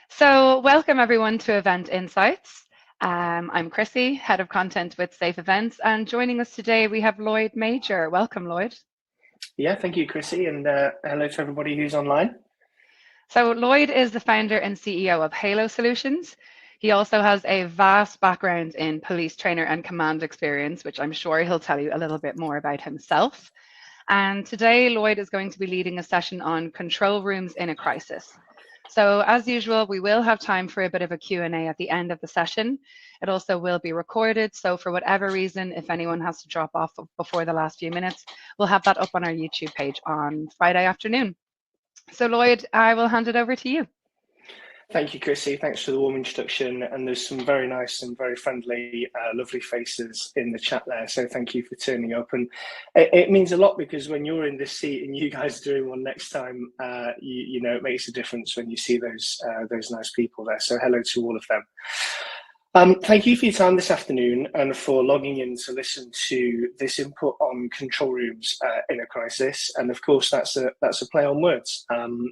So, welcome everyone to Event Insights. I'm Chrissy, Head of Content with Safe Events, and joining us today we have Lloyd Major. Welcome, Lloyd. Yeah, thank you, Chrissy, and hello to everybody who's online. So, Lloyd is the founder and CEO of Halo Solutions. He also has a vast background in police trainer and command experience, which I'm sure he'll tell you a little bit more about himself. And today, Lloyd is going to be leading a session on control rooms in a crisis. So as usual, we will have time for a bit of a Q&A at the end of the session. It also will be recorded. So for whatever reason, if anyone has to drop off before the last few minutes, we'll have that up on our YouTube page on Friday afternoon. So Lloyd, I will hand it over to you. Thank you, Chrissy. Thanks for the warm introduction. And there's some very nice and very friendly, lovely faces in the chat there. So thank you for turning up. And it means a lot because when you're in this seat and you guys are doing one next time, you know, it makes a difference when you see those nice people there. So hello to all of them. Thank you for your time this afternoon and for logging in to listen to this input on control rooms in a crisis. And of course, that's a play on words.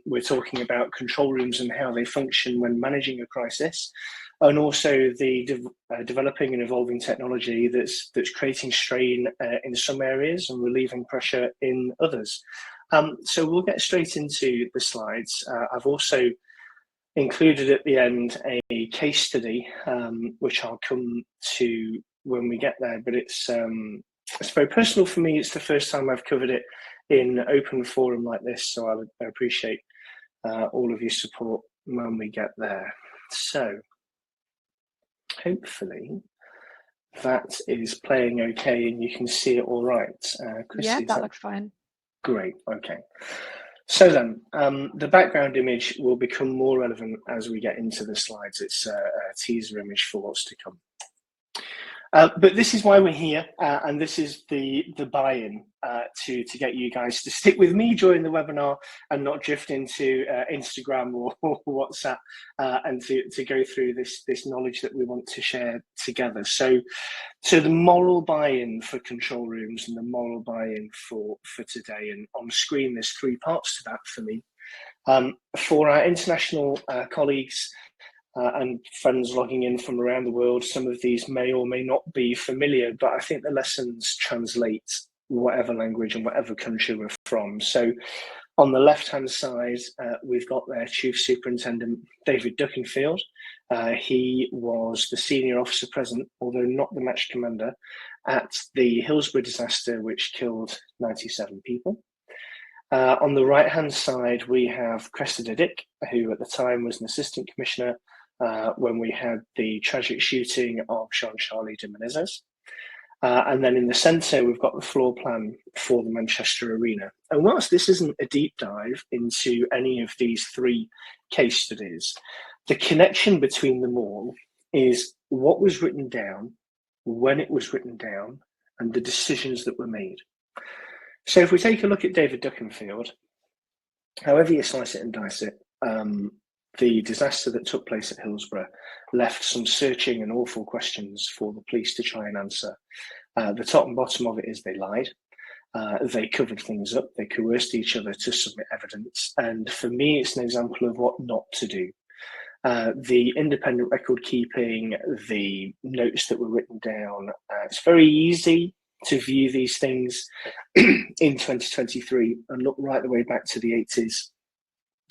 We're talking about control rooms and how they function when managing a crisis, and also the developing and evolving technology that's creating strain in some areas and relieving pressure in others. So we'll get straight into the slides. I've also included at the end a case study, which I'll come to when we get there, but it's very personal for me. It's the first time I've covered it in open forum like this, so I appreciate all of your support when we get there. So hopefully that is playing okay and you can see it all right. Chrissy, yeah, that looks fine. Great, okay. So then, the background image will become more relevant as we get into the slides. It's a teaser image for what's to come. But this is why we're here, and this is the buy-in to get you guys to stick with me during the webinar and not drift into Instagram or WhatsApp, and to go through this knowledge that we want to share together. So the moral buy-in for control rooms and the moral buy-in for today, and on screen there's three parts to that for me. For our international colleagues, and friends logging in from around the world, some of these may or may not be familiar, but I think the lessons translate whatever language and whatever country we're from. So on the left-hand side, we've got their Chief Superintendent, David Duckenfield. He was the senior officer present, although not the match commander, at the Hillsborough disaster, which killed 97 people. On the right-hand side, we have Cressida Dick, who at the time was an assistant commissioner when we had the tragic shooting of Jean-Charles de Menezes. And then in the centre, we've got the floor plan for the Manchester Arena. And whilst this isn't a deep dive into any of these three case studies, the connection between them all is what was written down, when it was written down, and the decisions that were made. So if we take a look at David Duckenfield, however you slice it and dice it, the disaster that took place at Hillsborough left some searching and awful questions for the police to try and answer. The top and bottom of it is they lied. They covered things up. They coerced each other to submit evidence. And for me, it's an example of what not to do. The independent record keeping, the notes that were written down, it's very easy to view these things in 2023 and look right the way back to the 80s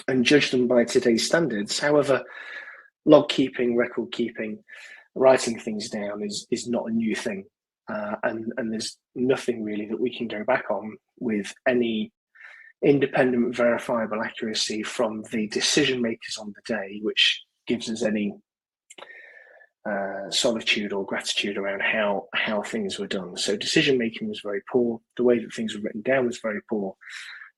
and judge them by today's standards. However, log keeping, record keeping, writing things down is not a new thing. And there's nothing really that we can go back on with any independent verifiable accuracy from the decision makers on the day, which gives us any solitude or gratitude around how things were done. So decision making was very poor. The way that things were written down was very poor.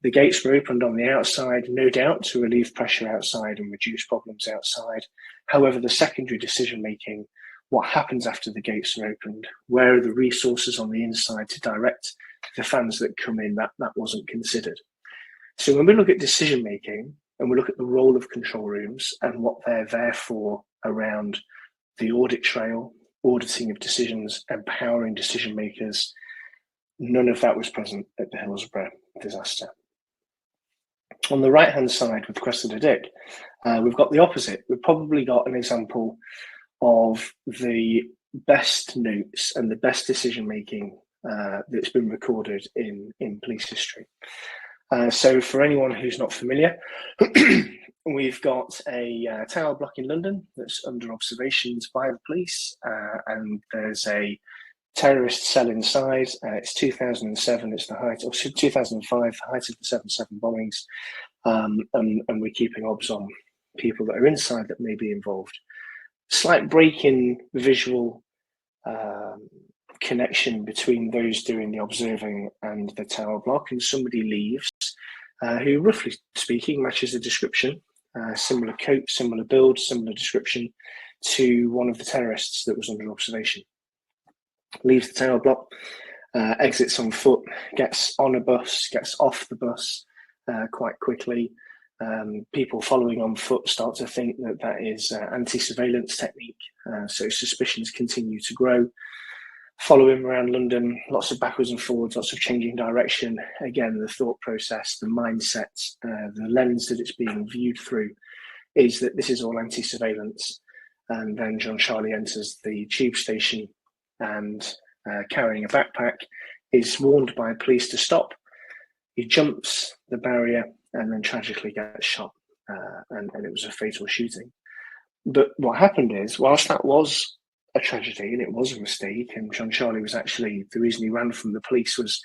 The gates were opened on the outside, no doubt, to relieve pressure outside and reduce problems outside. However, the secondary decision making, what happens after the gates are opened, where are the resources on the inside to direct the fans that come in, that wasn't considered. So when we look at decision making and we look at the role of control rooms and what they're there for around the audit trail, auditing of decisions, empowering decision makers, none of that was present at the Hillsborough disaster. On the right-hand side with Cressida Dick, we've got the opposite. We've probably got an example of the best notes and the best decision-making that's been recorded in police history. So for anyone who's not familiar, we've got a tower block in London that's under observations by the police, and there's a terrorist cell inside. It's 2007, it's the height, or 2005, the height of the 7/7 bombings, and we're keeping obs on people that are inside that may be involved. Slight break in visual connection between those doing the observing and the tower block, and somebody leaves who, roughly speaking, matches the description. Similar coat, similar build, similar description to one of the terrorists that was under observation. Leaves the tower block, exits on foot, gets on a bus, gets off the bus quite quickly. People following on foot start to think that that is anti-surveillance technique, so suspicions continue to grow. Follow him around London, lots of backwards and forwards, lots of changing direction. Again, the thought process, the mindset, the lens that it's being viewed through is that this is all anti-surveillance. And then John Charlie enters the tube station and carrying a backpack is warned by police to stop. He jumps the barrier and then tragically gets shot, and it was a fatal shooting. But what happened is, whilst that was a tragedy and it was a mistake, and John Charlie was actually, the reason he ran from the police was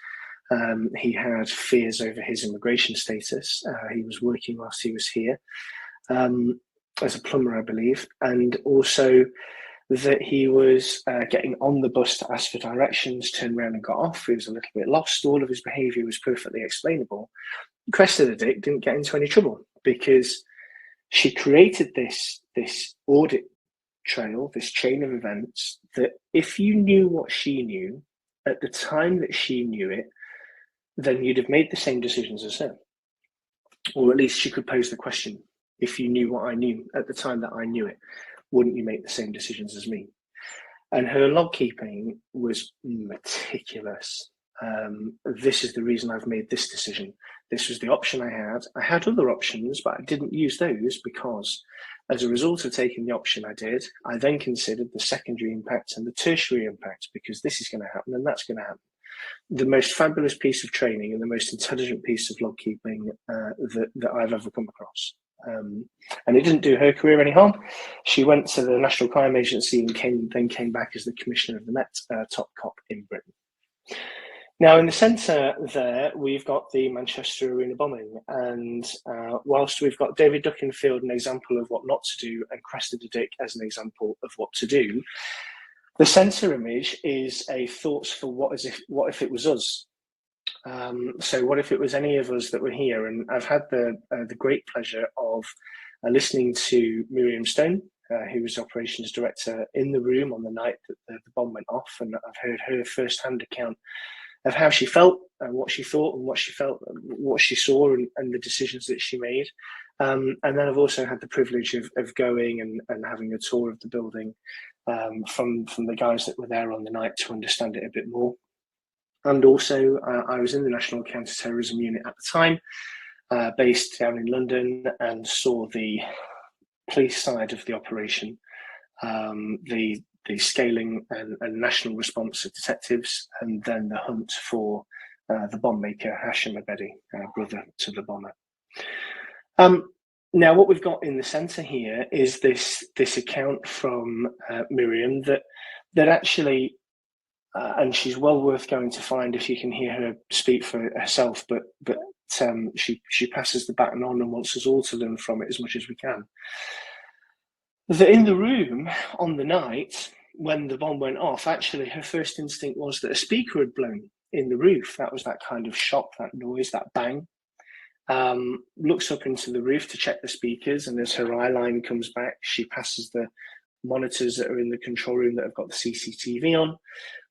he had fears over his immigration status. He was working whilst he was here as a plumber, I believe, and also that he was getting on the bus to ask for directions, turned around and got off. He was a little bit lost. All of his behaviour was perfectly explainable. Cressida Dick didn't get into any trouble because she created this audit trail, this chain of events, that if you knew what she knew at the time that she knew it, then you'd have made the same decisions as her. Or at least she could pose the question, if you knew what I knew at the time that I knew it, wouldn't you make the same decisions as me? And her log keeping was meticulous. This is the reason I've made this decision. This was the option I had. I had other options, but I didn't use those because as a result of taking the option I did, I then considered the secondary impact and the tertiary impact, because this is going to happen and that's going to happen. The most fabulous piece of training and the most intelligent piece of log keeping that I've ever come across. And it didn't do her career any harm. She went to the National Crime Agency and then came back as the Commissioner of the Met, top cop in Britain. Now, in the centre there, we've got the Manchester Arena bombing. And whilst we've got David Duckenfield, an example of what not to do, and Cressida Dick as an example of what to do, the centre image is a thoughts for what if it was us. So what if it was any of us that were here? And I've had the great pleasure of listening to Miriam Stone, who was operations director, in the room on the night that the bomb went off, and I've heard her first-hand account of how she felt and what she thought and what she felt, what she saw, and the decisions that she made. And then I've also had the privilege of going and having a tour of the building from the guys that were there on the night to understand it a bit more. And also, I was in the National Counter-Terrorism Unit at the time, based down in London, and saw the police side of the operation, the scaling and national response of detectives, and then the hunt for the bomb maker, Hashim Abedi, brother to the bomber. Now, what we've got in the centre here is this account from Miriam that actually, and she's well worth going to find if you can hear her speak for herself, but she passes the baton on and wants us all to learn from it as much as we can. That in the room on the night when the bomb went off, actually her first instinct was that a speaker had blown in the roof. That was that kind of shock, that noise, that bang. Looks up into the roof to check the speakers, and as her eye line comes back, she passes the monitors that are in the control room that have got the CCTV on.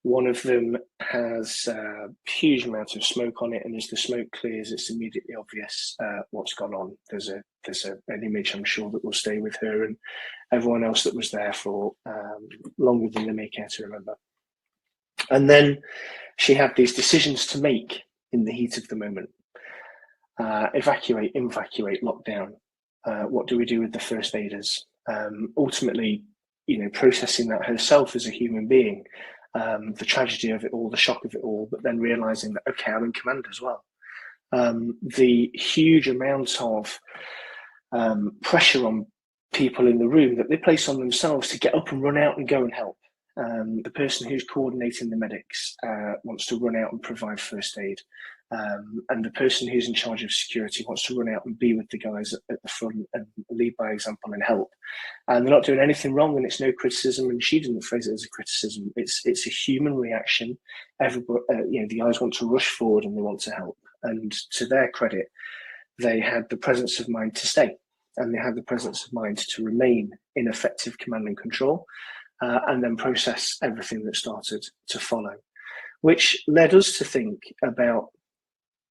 One of them has a huge amount of smoke on it, and as the smoke clears, it's immediately obvious what's gone on. There's an image, I'm sure, that will stay with her and everyone else that was there for longer than they may care to remember. And then she had these decisions to make in the heat of the moment. evacuate, evacuate, lockdown. What do we do with the first aiders? Ultimately, processing that herself as a human being, the tragedy of it all, the shock of it all, but then realizing that, okay, I'm in command as well. The huge amounts of pressure on people in the room that they place on themselves to get up and run out and go and help. The person who's coordinating the medics wants to run out and provide first aid. And the person who's in charge of security wants to run out and be with the guys at the front and lead by example and help. And they're not doing anything wrong, and it's no criticism. And she didn't phrase it as a criticism. It's a human reaction. Everybody, the guys want to rush forward and they want to help. And to their credit, they had the presence of mind to stay, and they had the presence of mind to remain in effective command and control, and then process everything that started to follow, which led us to think about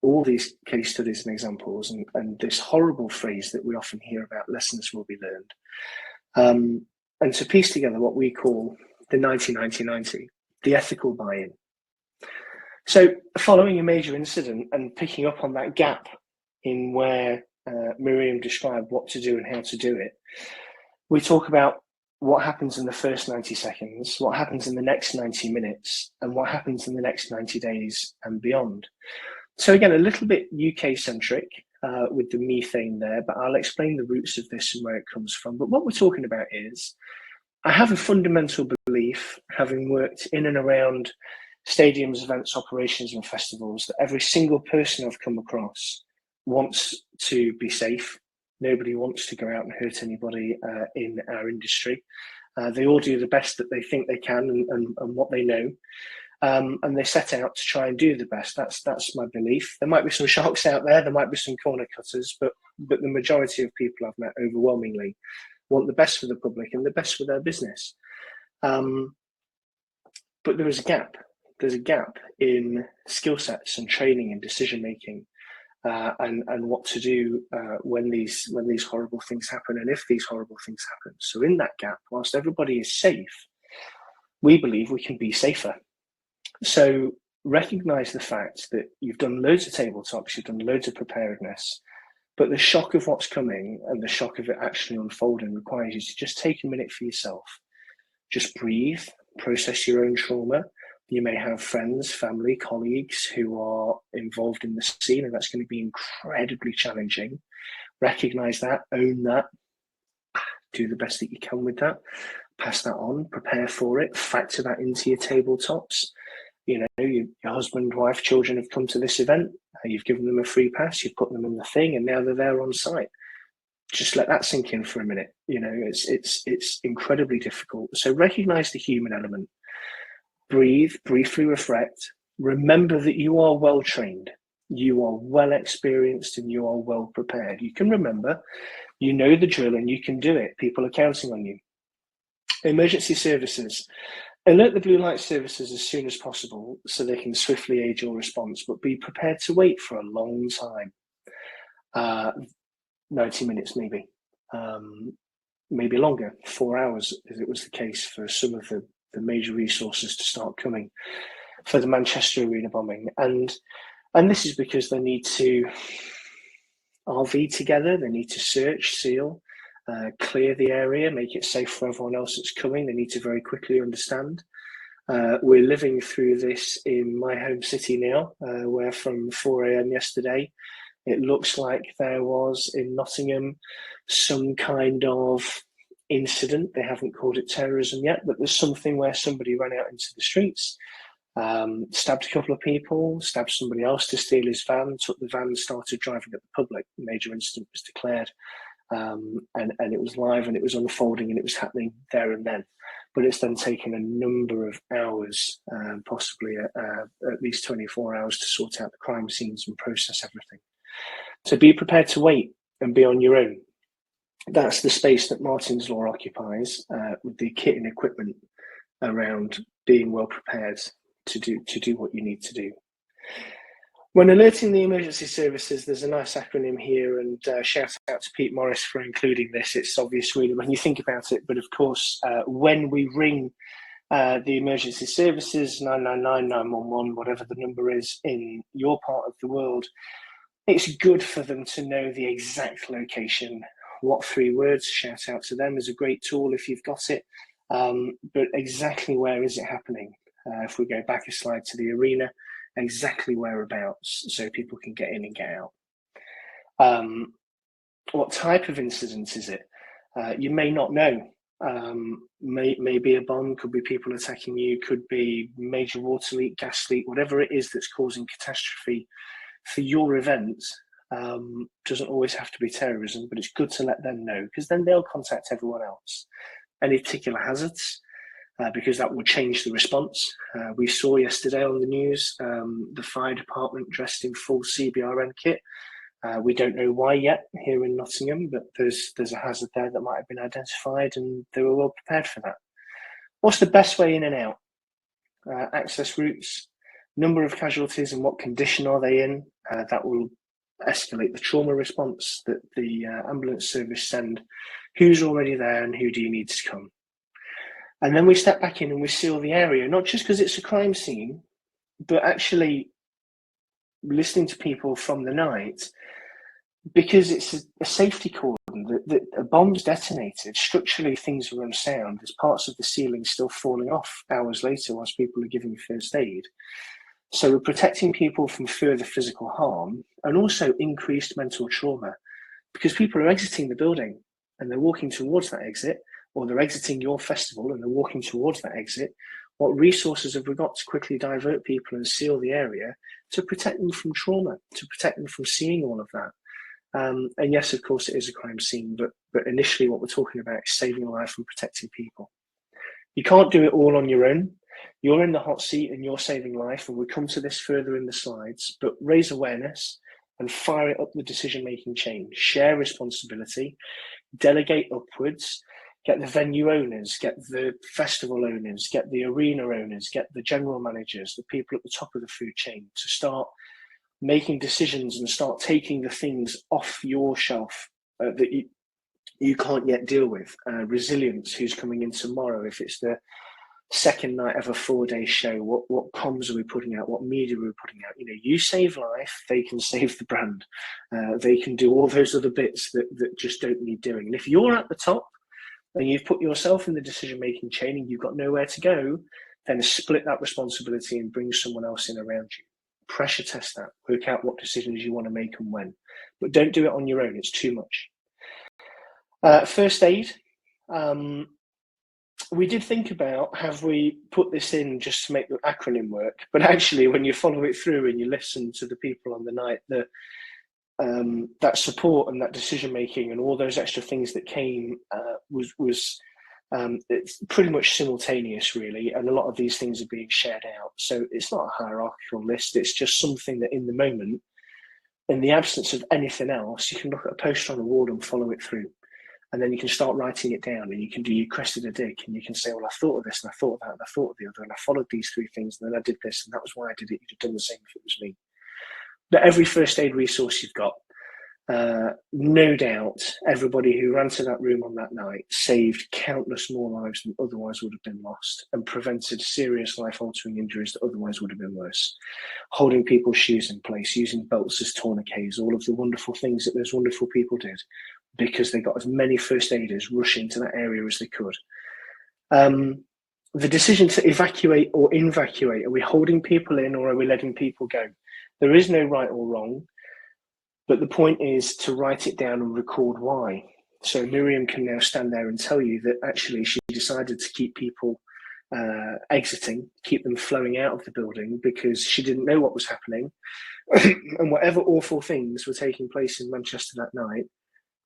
all these case studies and examples and this horrible phrase that we often hear about, lessons will be learned, and to piece together what we call the 90-90-90, the ethical buy-in. So following a major incident and picking up on that gap in where Miriam described what to do and how to do it, we talk about what happens in the first 90 seconds, what happens in the next 90 minutes, and what happens in the next 90 days and beyond. So again, a little bit UK-centric with the methane there, but I'll explain the roots of this and where it comes from. But what we're talking about is, I have a fundamental belief, having worked in and around stadiums, events, operations, and festivals, that every single person I've come across wants to be safe. Nobody wants to go out and hurt anybody in our industry. They all do the best that they think they can and what they know. And they set out to try and do the best. That's my belief. There might be some sharks out there, there might be some corner cutters, but the majority of people I've met overwhelmingly want the best for the public and the best for their business. But there is a gap. There's a gap in skill sets and training and decision making, and what to do when these horrible things happen, and if these horrible things happen. So in that gap, whilst everybody is safe, we believe we can be safer. So recognize the fact that you've done loads of tabletops, you've done loads of preparedness, but the shock of what's coming and the shock of it actually unfolding requires you to just take a minute for yourself. Just breathe, process your own trauma. You may have friends, family, colleagues who are involved in the scene, and that's going to be incredibly challenging. Recognize that, own that, do the best that you can with that, pass that on, prepare for it, factor that into your tabletops. Your husband, wife, children have come to this event, you've given them a free pass, you've put them in the thing, and now they're there on site. Just let that sink in for a minute. It's incredibly difficult. So recognize the human element. Breathe, briefly reflect. Remember that you are well trained, you are well experienced, and you are well prepared. You can remember, you know the drill, and you can do it. People are counting on you. Emergency services. Alert the blue light services as soon as possible so they can swiftly aid your response, but be prepared to wait for a long time. 90 minutes maybe, maybe longer, 4 hours, as it was the case for some of the major resources to start coming for the Manchester Arena bombing. And this is because they need to RV together, they need to search, seal, clear the area, make it safe for everyone else that's coming. They need to very quickly understand. We're living through this in my home city now, where from 4 a.m. yesterday, it looks like there was in Nottingham some kind of incident. They haven't called it terrorism yet, but there's something where somebody ran out into the streets, stabbed a couple of people, stabbed somebody else to steal his van, took the van and started driving at the public. A major incident was declared, and it was live and it was unfolding and it was happening there and then. But it's then taken a number of hours, possibly at least 24 hours, to sort out the crime scenes and process everything. So be prepared to wait and be on your own. That's the space that Martin's Law occupies, with the kit and equipment around being well prepared to do what you need to do. When alerting the emergency services, there's a nice acronym here, and shout out to Pete Morris for including this. It's obvious really when you think about it, but of course, when we ring the emergency services, 999, 911, whatever the number is in your part of the world, It's good for them to know the exact location. What 3 words? Shout out to them is a great tool if you've got it. But exactly where is it happening? If we go back a slide to the arena, exactly whereabouts, so people can get in and get out. What type of incident is it? You may not know. Maybe a bomb, could be people attacking you, could be major water leak, gas leak, whatever it is that's causing catastrophe for your event. Doesn't always have to be terrorism, but it's good to let them know, because then they'll contact everyone else. Any particular hazards, because that will change the response. We saw yesterday on the news the fire department dressed in full CBRN kit. We don't know why yet here in Nottingham, but there's a hazard there that might have been identified, and they were well prepared for that. What's the best way in and out? Access routes, number of casualties and what condition are they in? That will escalate the trauma response that the ambulance service send. Who's already there and who do you need to come? And then we step back in and we seal the area, not just because it's a crime scene, but actually listening to people from the night, because it's a safety cordon. A bomb's detonated, structurally things are unsound, there's parts of the ceiling still falling off hours later whilst people are giving first aid. So we're protecting people from further physical harm and also increased mental trauma, because people are exiting the building and they're walking towards that exit, or they're exiting your festival and they're walking towards that exit. What resources have we got to quickly divert people and seal the area to protect them from trauma, to protect them from seeing all of that? And yes, of course, it is a crime scene, but initially what we're talking about is saving life and protecting people. You can't do it all on your own. You're in the hot seat and you're saving life, and we'll come to this further in the slides, but raise awareness and fire it up the decision-making chain. Share responsibility, delegate upwards, get the venue owners, get the festival owners, get the arena owners, get the general managers, the people at the top of the food chain to start making decisions and start taking the things off your shelf that you can't yet deal with. Resilience, who's coming in tomorrow, if it's the second night of a 4-day show, what comms are we putting out, what media are we putting out? You save life, they can save the brand. They can do all those other bits that just don't need doing. And if you're at the top and you've put yourself in the decision-making chain and you've got nowhere to go, then split that responsibility and bring someone else in around you. Pressure test that, work out what decisions you want to make and when, but don't do it on your own, it's too much. First aid, we did think about, have we put this in just to make the acronym work, but actually when you follow it through and you listen to the people on the night, that support and that decision making and all those extra things that came was it's pretty much simultaneous, really, and a lot of these things are being shared out. So it's not a hierarchical list, it's just something that in the moment, in the absence of anything else, you can look at a poster on the wall and follow it through. And then you can start writing it down, and you can do your crested a dig, and you can say, well, I thought of this, and I thought of that, and I thought of the other, and I followed these 3 things, and then I did this, and that was why I did it. You'd have done the same if it was me. But every first aid resource you've got, no doubt, everybody who ran to that room on that night saved countless more lives than otherwise would have been lost, and prevented serious life-altering injuries that otherwise would have been worse. Holding people's shoes in place, using belts as tourniquets, all of the wonderful things that those wonderful people did, because they got as many first aiders rushing to that area as they could. The decision to evacuate or evacuate, are we holding people in or are we letting people go? There is no right or wrong, but the point is to write it down and record why. So Miriam can now stand there and tell you that actually she decided to keep people exiting, keep them flowing out of the building, because she didn't know what was happening. And whatever awful things were taking place in Manchester that night,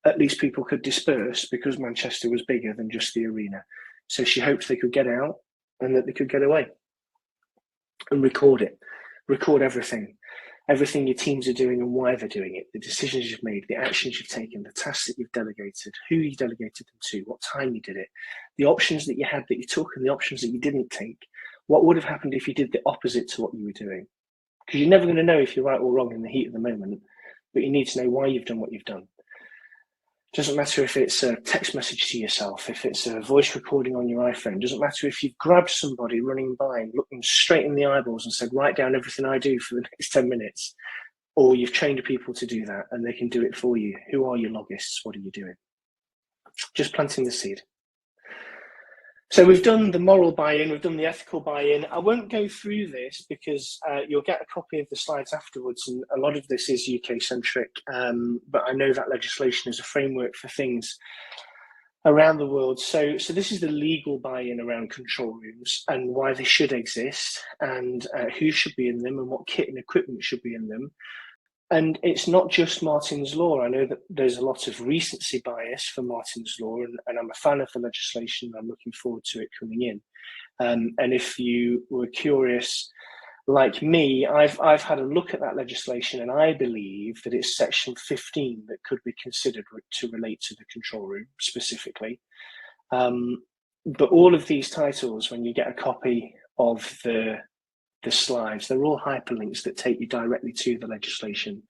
at least people could disperse, because Manchester was bigger than just the arena. So she hoped they could get out and that they could get away. And record it. Record everything your teams are doing and why they're doing it, the decisions you've made, the actions you've taken, the tasks that you've delegated, who you delegated them to, what time you did it, the options that you had that you took and the options that you didn't take. What would have happened if you did the opposite to what you were doing? Because you're never going to know if you're right or wrong in the heat of the moment, but you need to know why you've done what you've done. Doesn't matter if it's a text message to yourself, if it's a voice recording on your iPhone. Doesn't matter if you've grabbed somebody running by and looked them straight in the eyeballs and said, write down everything I do for the next 10 minutes. or you've trained people to do that and they can do it for you. Who are your logists? What are you doing? Just planting the seed. So we've done the moral buy-in, we've done the ethical buy-in. I won't go through this because you'll get a copy of the slides afterwards, and a lot of this is UK-centric, but I know that legislation is a framework for things around the world. So this is the legal buy-in around control rooms and why they should exist, and who should be in them, and what kit and equipment should be in them. And it's not just Martin's Law. I know that there's a lot of recency bias for Martin's Law, and I'm a fan of the legislation. I'm looking forward to it coming in. And if you were curious, like me, I've had a look at that legislation, and I believe that it's section 15 that could be considered to relate to the control room specifically. But all of these titles, when you get a copy of the slides, they're all hyperlinks that take you directly to the legislation.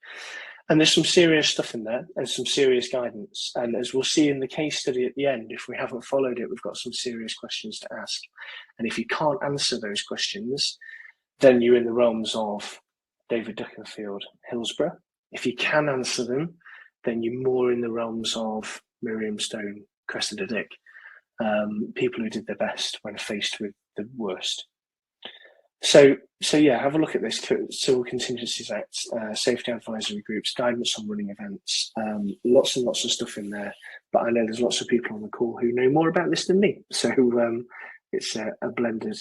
And there's some serious stuff in there and some serious guidance. And as we'll see in the case study at the end, if we haven't followed it, we've got some serious questions to ask. And if you can't answer those questions, then you're in the realms of David Duckenfield, Hillsborough. If you can answer them, then you're more in the realms of Miriam Stone, Cressida Dick, people who did their best when faced with the worst. So yeah, have a look at this. Civil Contingencies Act, safety advisory groups, guidance on running events, lots and lots of stuff in there. But I know there's lots of people on the call who know more about this than me. So it's a blended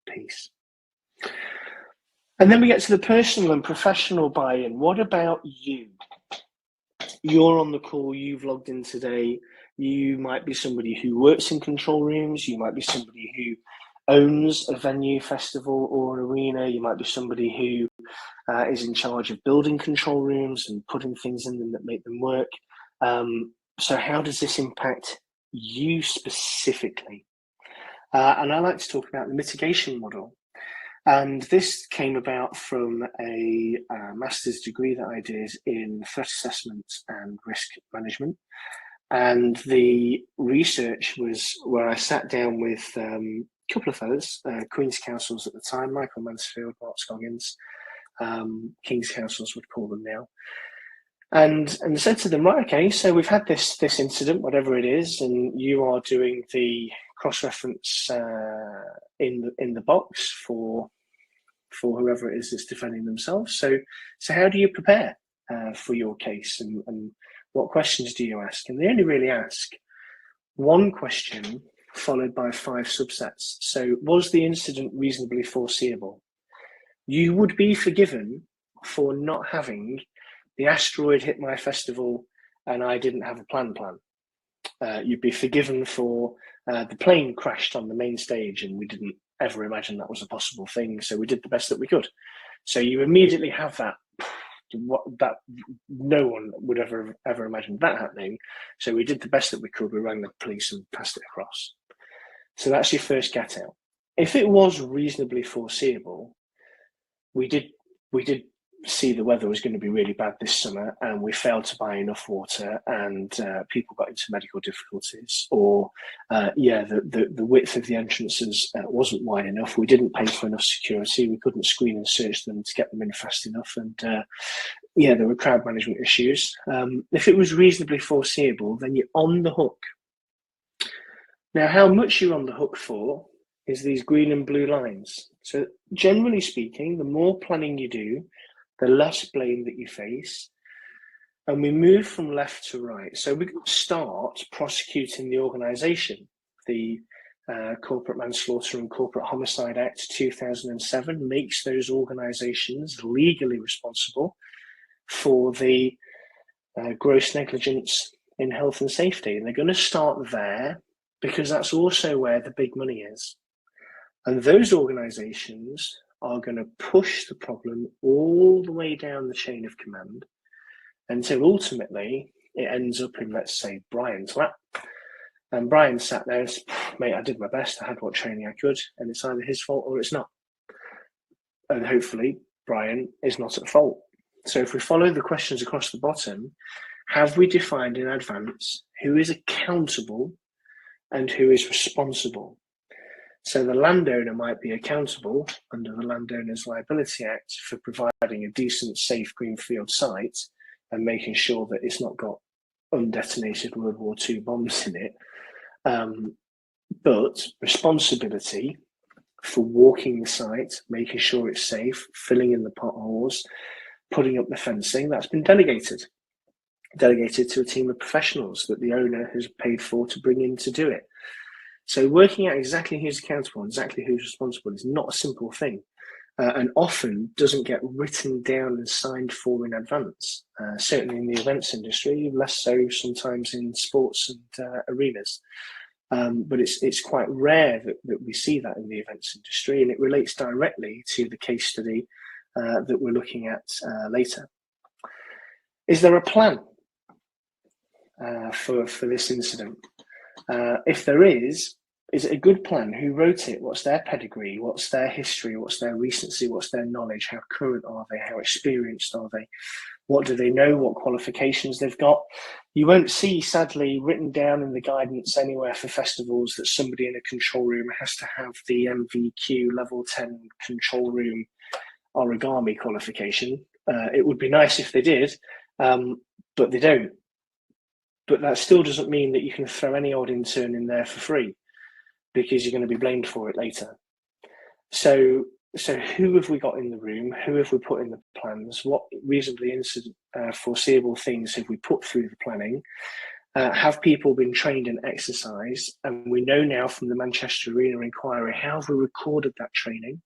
piece. And then we get to the personal and professional buy-in. What about you? You're on the call, you've logged in today. You might be somebody who works in control rooms. You might be somebody who owns a venue, festival, or an arena. You might be somebody who is in charge of building control rooms and putting things in them that make them work. So how does this impact you specifically? And I like to talk about the mitigation model. And this came about from a master's degree that I did in threat assessment and risk management. And the research was where I sat down with couple of fellas, Queen's Councils at the time, Michael Mansfield, Mark Scoggins, King's Councils would call them now, and said to them, right, okay, so we've had this incident, whatever it is, and you are doing the cross-reference in the box for whoever it is that's defending themselves. So how do you prepare for your case, and what questions do you ask? And they only really ask one question followed by 5 subsets. So was the incident reasonably foreseeable? You would be forgiven for not having the asteroid hit my festival and I didn't have a plan. You'd be forgiven for the plane crashed on the main stage and we didn't ever imagine that was a possible thing, so we did the best that we could. So you immediately have that no one would ever imagine that happening. So we did the best that we could. We rang the police and passed it across. So that's your first get out. If it was reasonably foreseeable, we did see the weather was going to be really bad this summer, and we failed to buy enough water, and people got into medical difficulties, or the width of the entrances wasn't wide enough. We didn't pay for enough security. We couldn't screen and search them to get them in fast enough, and there were crowd management issues. If it was reasonably foreseeable, then you're on the hook. Now, how much you're on the hook for is these green and blue lines. So generally speaking, the more planning you do, the less blame that you face. And we move from left to right. So we can start prosecuting the organisation. The Corporate Manslaughter and Corporate Homicide Act 2007 makes those organisations legally responsible for the gross negligence in health and safety. And they're going to start there because that's also where the big money is. And those organisations are going to push the problem all the way down the chain of command until ultimately it ends up in, let's say, Brian's lap. And Brian sat there and said, mate, I did my best. I had what training I could, and it's either his fault or it's not. And hopefully Brian is not at fault. So if we follow the questions across the bottom, have we defined in advance who is accountable and who is responsible? So the landowner might be accountable under the Landowners Liability Act for providing a decent, safe greenfield site and making sure that it's not got undetonated World War II bombs in it. But responsibility for walking the site, making sure it's safe, filling in the potholes, putting up the fencing, that's been delegated to a team of professionals that the owner has paid for to bring in to do it. So working out exactly who's accountable and exactly who's responsible is not a simple thing, and often doesn't get written down and signed for in advance. Certainly in the events industry, less so sometimes in sports and arenas. But it's quite rare that we see that in the events industry, and it relates directly to the case study that we're looking at later. Is there a plan for this incident? If there is it a good plan? Who wrote it? What's their pedigree? What's their history? What's their recency? What's their knowledge? How current are they? How experienced are they? What do they know? What qualifications they've got? You won't see, sadly, written down in the guidance anywhere for festivals that somebody in a control room has to have the MVQ level 10 control room origami qualification. It would be nice if they did, but they don't. But that still doesn't mean that you can throw any old intern in there for free, because you're going to be blamed for it later. So who have we got in the room? Who have we put in the plans? What reasonably foreseeable things have we put through the planning? Have people been trained and exercised? And we know now from the Manchester Arena inquiry, how have we recorded that training?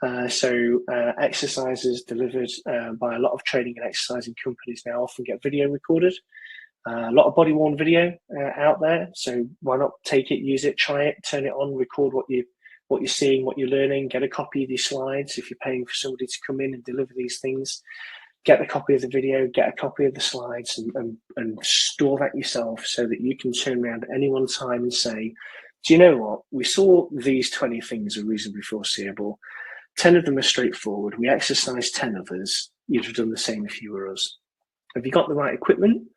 Exercises delivered by a lot of training and exercising companies now often get video recorded. A lot of body-worn video out there, so why not take it, use it, try it, turn it on, record what you're seeing, what you're learning, get a copy of these slides. If you're paying for somebody to come in and deliver these things, get a copy of the video, get a copy of the slides, and store that yourself so that you can turn around at any one time and say, do you know what? We saw these 20 things are reasonably foreseeable. 10 of them are straightforward. We exercised 10 others. You'd have done the same if you were us. Have you got the right equipment?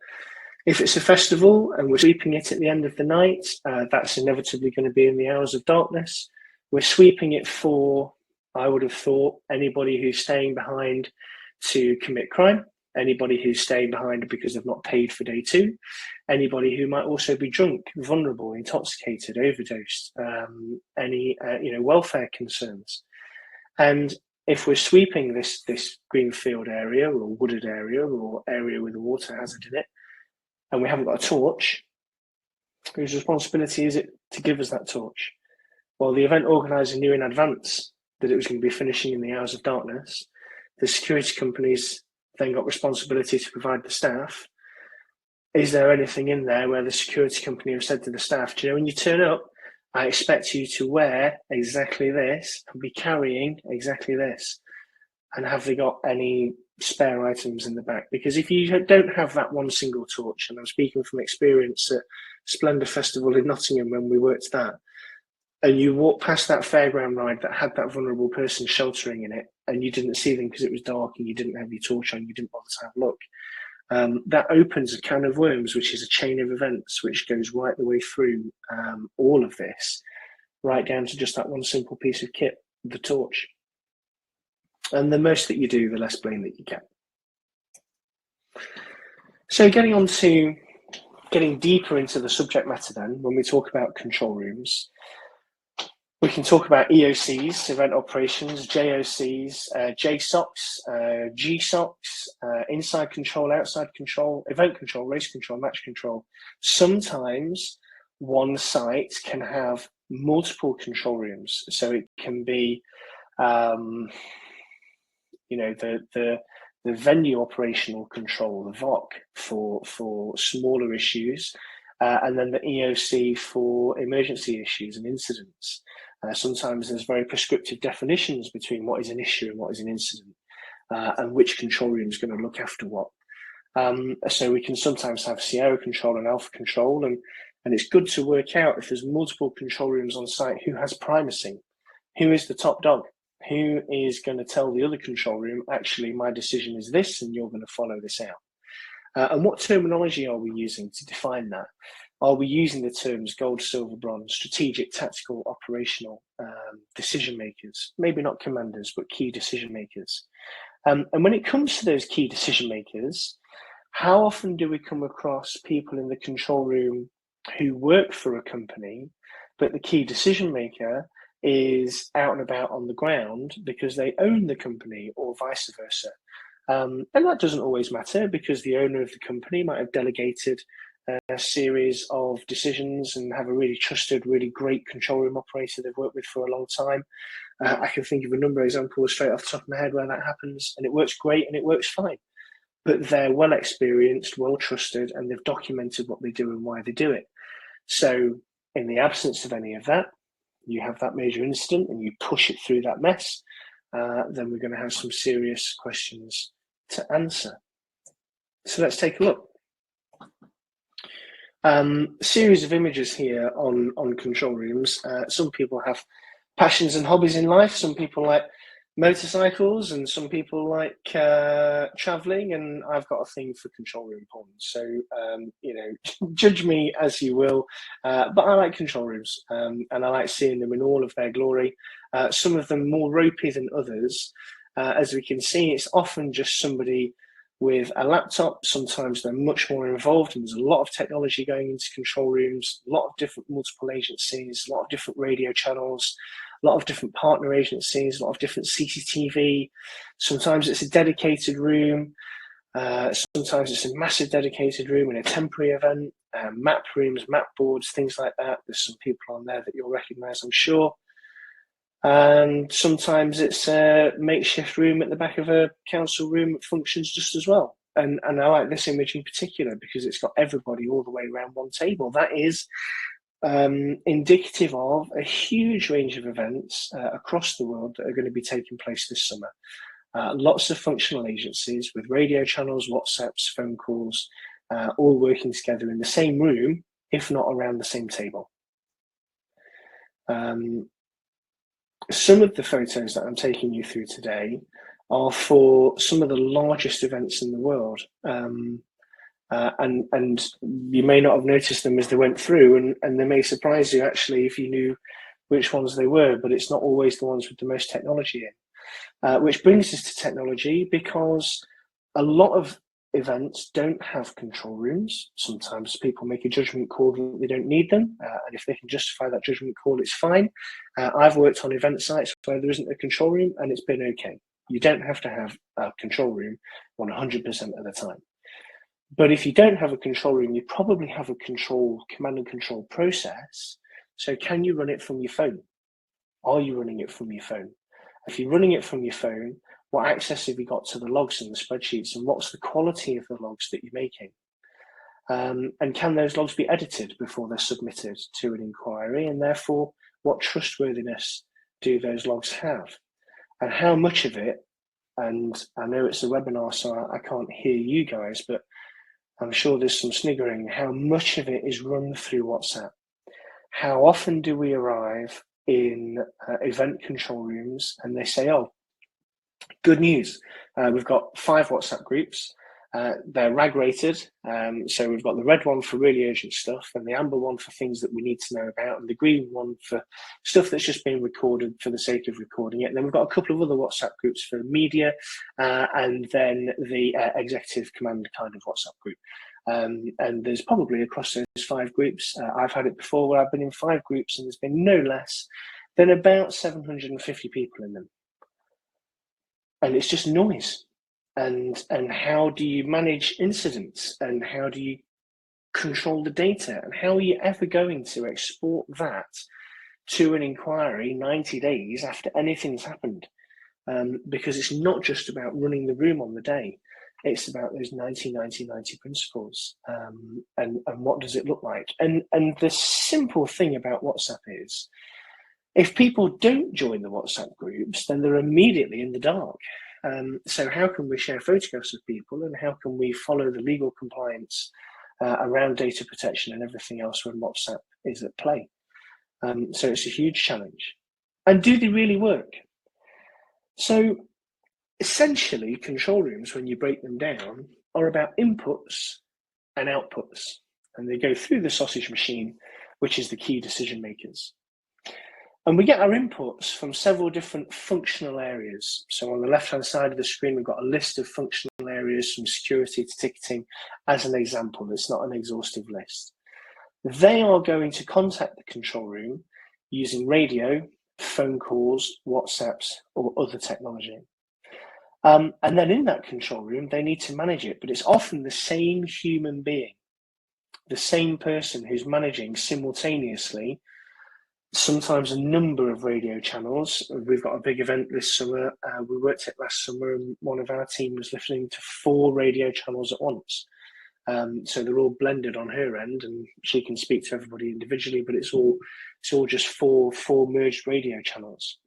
If it's a festival and we're sweeping it at the end of the night, that's inevitably going to be in the hours of darkness. We're sweeping it for, I would have thought, anybody who's staying behind to commit crime, anybody who's staying behind because they've not paid for day two, anybody who might also be drunk, vulnerable, intoxicated, overdosed, any welfare concerns. And if we're sweeping this greenfield area or wooded area or area with a water hazard in it, and we haven't got a torch, whose responsibility is it to give us that torch? Well, the event organizer knew in advance that it was going to be finishing in the hours of darkness. The security companies then got responsibility to provide the staff. Is there anything in there where the security company have said to the staff, do you know, when you turn up, I expect you to wear exactly this and be carrying exactly this? And have they got any spare items in the back? Because if you don't have that one single torch, and I'm speaking from experience at Splendour Festival in Nottingham when we worked that, and you walk past that fairground ride that had that vulnerable person sheltering in it, and you didn't see them because it was dark and you didn't have your torch on, you didn't bother to have a look, that opens a can of worms, which is a chain of events which goes right the way through all of this, right down to just that one simple piece of kit, the torch. And the most that you do, the less blame that you get. So getting deeper into the subject matter then, when we talk about control rooms, we can talk about EOCs, event operations, JOCs, JSOCs, GSOCs, inside control, outside control, event control, race control, match control. Sometimes one site can have multiple control rooms. So it can be the venue operational control, the VOC for smaller issues, and then the EOC for emergency issues and incidents. Sometimes there's very prescriptive definitions between what is an issue and what is an incident, and which control room is going to look after what. So we can sometimes have Sierra control and Alpha control, and it's good to work out, if there's multiple control rooms on site, who has primacy, who is the top dog. Who is going to tell the other control room, actually, my decision is this, and you're going to follow this out? And what terminology are we using to define that? Are we using the terms gold, silver, bronze, strategic, tactical, operational decision makers? Maybe not commanders, but key decision makers. And when it comes to those key decision makers, how often do we come across people in the control room who work for a company, but the key decision maker is out and about on the ground because they own the company, or vice versa? And that doesn't always matter, because the owner of the company might have delegated a series of decisions and have a really trusted, really great control room operator they've worked with for a long time. I can think of a number of examples straight off the top of my head where that happens, and it works great and it works fine. But they're well experienced, well trusted, and they've documented what they do and why they do it. So in the absence of any of that, you have that major incident and you push it through that mess, then we're going to have some serious questions to answer. So let's take a look. Series of images here on control rooms. Some people have passions and hobbies in life. Some people like motorcycles, and some people like traveling, and I've got a thing for control room porn. So judge me as you will, but I like control rooms, and I like seeing them in all of their glory. Some of them more ropey than others. As we can see, it's often just somebody with a laptop. Sometimes they're much more involved, and there's a lot of technology going into control rooms, a lot of different multiple agencies, a lot of different radio channels, a lot of different partner agencies, a lot of different CCTV. Sometimes it's a dedicated room. Sometimes it's a massive dedicated room in a temporary event, map rooms, map boards, things like that. There's some people on there that you'll recognize, I'm sure. And sometimes it's a makeshift room at the back of a council room that functions just as well. And I like this image in particular because it's got everybody all the way around one table. That is indicative of a huge range of events across the world that are going to be taking place this summer. Lots of functional agencies with radio channels, WhatsApps, phone calls, all working together in the same room, if not around the same table. Some of the photos that I'm taking you through today are for some of the largest events in the world. And you may not have noticed them as they went through, and they may surprise you actually if you knew which ones they were, but it's not always the ones with the most technology in. Which brings us to technology, because a lot of events don't have control rooms. Sometimes people make a judgment call that they don't need them, and if they can justify that judgment call, it's fine. I've worked on event sites where there isn't a control room, and it's been okay. You don't have to have a control room 100% of the time. But if you don't have a control room, you probably have a command and control process. So can you run it from your phone? Are you running it from your phone? If you're running it from your phone, what access have you got to the logs and the spreadsheets, and what's the quality of the logs that you're making? And can those logs be edited before they're submitted to an inquiry? And therefore, what trustworthiness do those logs have? And how much of it, and I know it's a webinar, so I can't hear you guys, but I'm sure there's some sniggering, how much of it is run through WhatsApp? How often do we arrive in event control rooms and they say, oh, good news, we've got 5 WhatsApp groups. They're RAG rated. So we've got the red one for really urgent stuff, and the amber one for things that we need to know about, and the green one for stuff that's just being recorded for the sake of recording it. And then we've got a couple of other WhatsApp groups for media, and then the executive command kind of WhatsApp group. And there's probably across those 5 groups, I've had it before where I've been in 5 groups and there's been no less than about 750 people in them. And it's just noise. And how do you manage incidents, and how do you control the data, and how are you ever going to export that to an inquiry 90 days after anything's happened? Because it's not just about running the room on the day, it's about those 90-90-90 principles, and what does it look like? And the simple thing about WhatsApp is, if people don't join the WhatsApp groups, then they're immediately in the dark. So how can we share photographs of people, and how can we follow the legal compliance around data protection and everything else when WhatsApp is at play? So it's a huge challenge. And do they really work? So essentially, control rooms, when you break them down, are about inputs and outputs. and they go through the sausage machine, which is the key decision makers. And we get our inputs from several different functional areas. So on the left-hand side of the screen, we've got a list of functional areas from security to ticketing as an example. It's not an exhaustive list. They are going to contact the control room using radio, phone calls, WhatsApps, or other technology. And then in that control room, they need to manage it, but it's often the same human being, the same person who's managing simultaneously sometimes a number of radio channels. We've got a big event this summer. We worked it last summer, and one of our team was listening to 4 radio channels at once. So they're all blended on her end, and she can speak to everybody individually, but it's all just four merged radio channels.